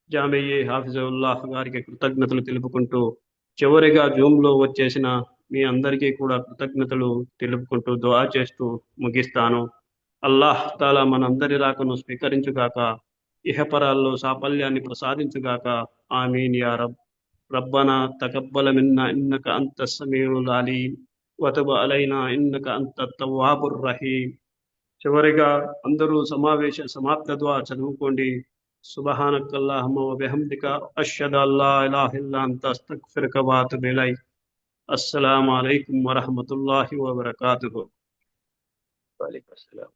జామియీ హాఫిజుల్లాహ్ గారికి కృతజ్ఞతలు తెలుపుకుంటూ, చివరిగా జూమ్లో వచ్చేసిన మీ అందరికీ కూడా కృతజ్ఞతలు తెలుపుకుంటూ దుఆ చేస్తూ ముగిస్తాను. అల్లాహ్ తాలా మనందరి రాకను స్వీకరించుగాక, ఇహపరాల్లో సాఫల్యాన్ని ప్రసాదించుగాక. ఆమీన్ యా రబ్. రబ్బనా తకబ్బల మిన్నా ఇన్నక అంత సమీఉల్ అలీం వతుబ్ అలైనా ఇన్నక అంత తవ్వాబుర్ రహీం. చివరిగా అందరూ సమావేశ సమాప్త దుఆ చదువుకోండి. సుబ్హానకల్లాహుమ్మ వ బిహమ్దిక అష్హదు అల్లా ఇలాహ ఇల్లా అంత అస్తగ్ఫిరుక వ అతూబు ఇలైక్. అస్సలాము అలైకుం వరహ్మతుల్లాహి వబరకాతుహు. వాలేకుం అస్సలాం.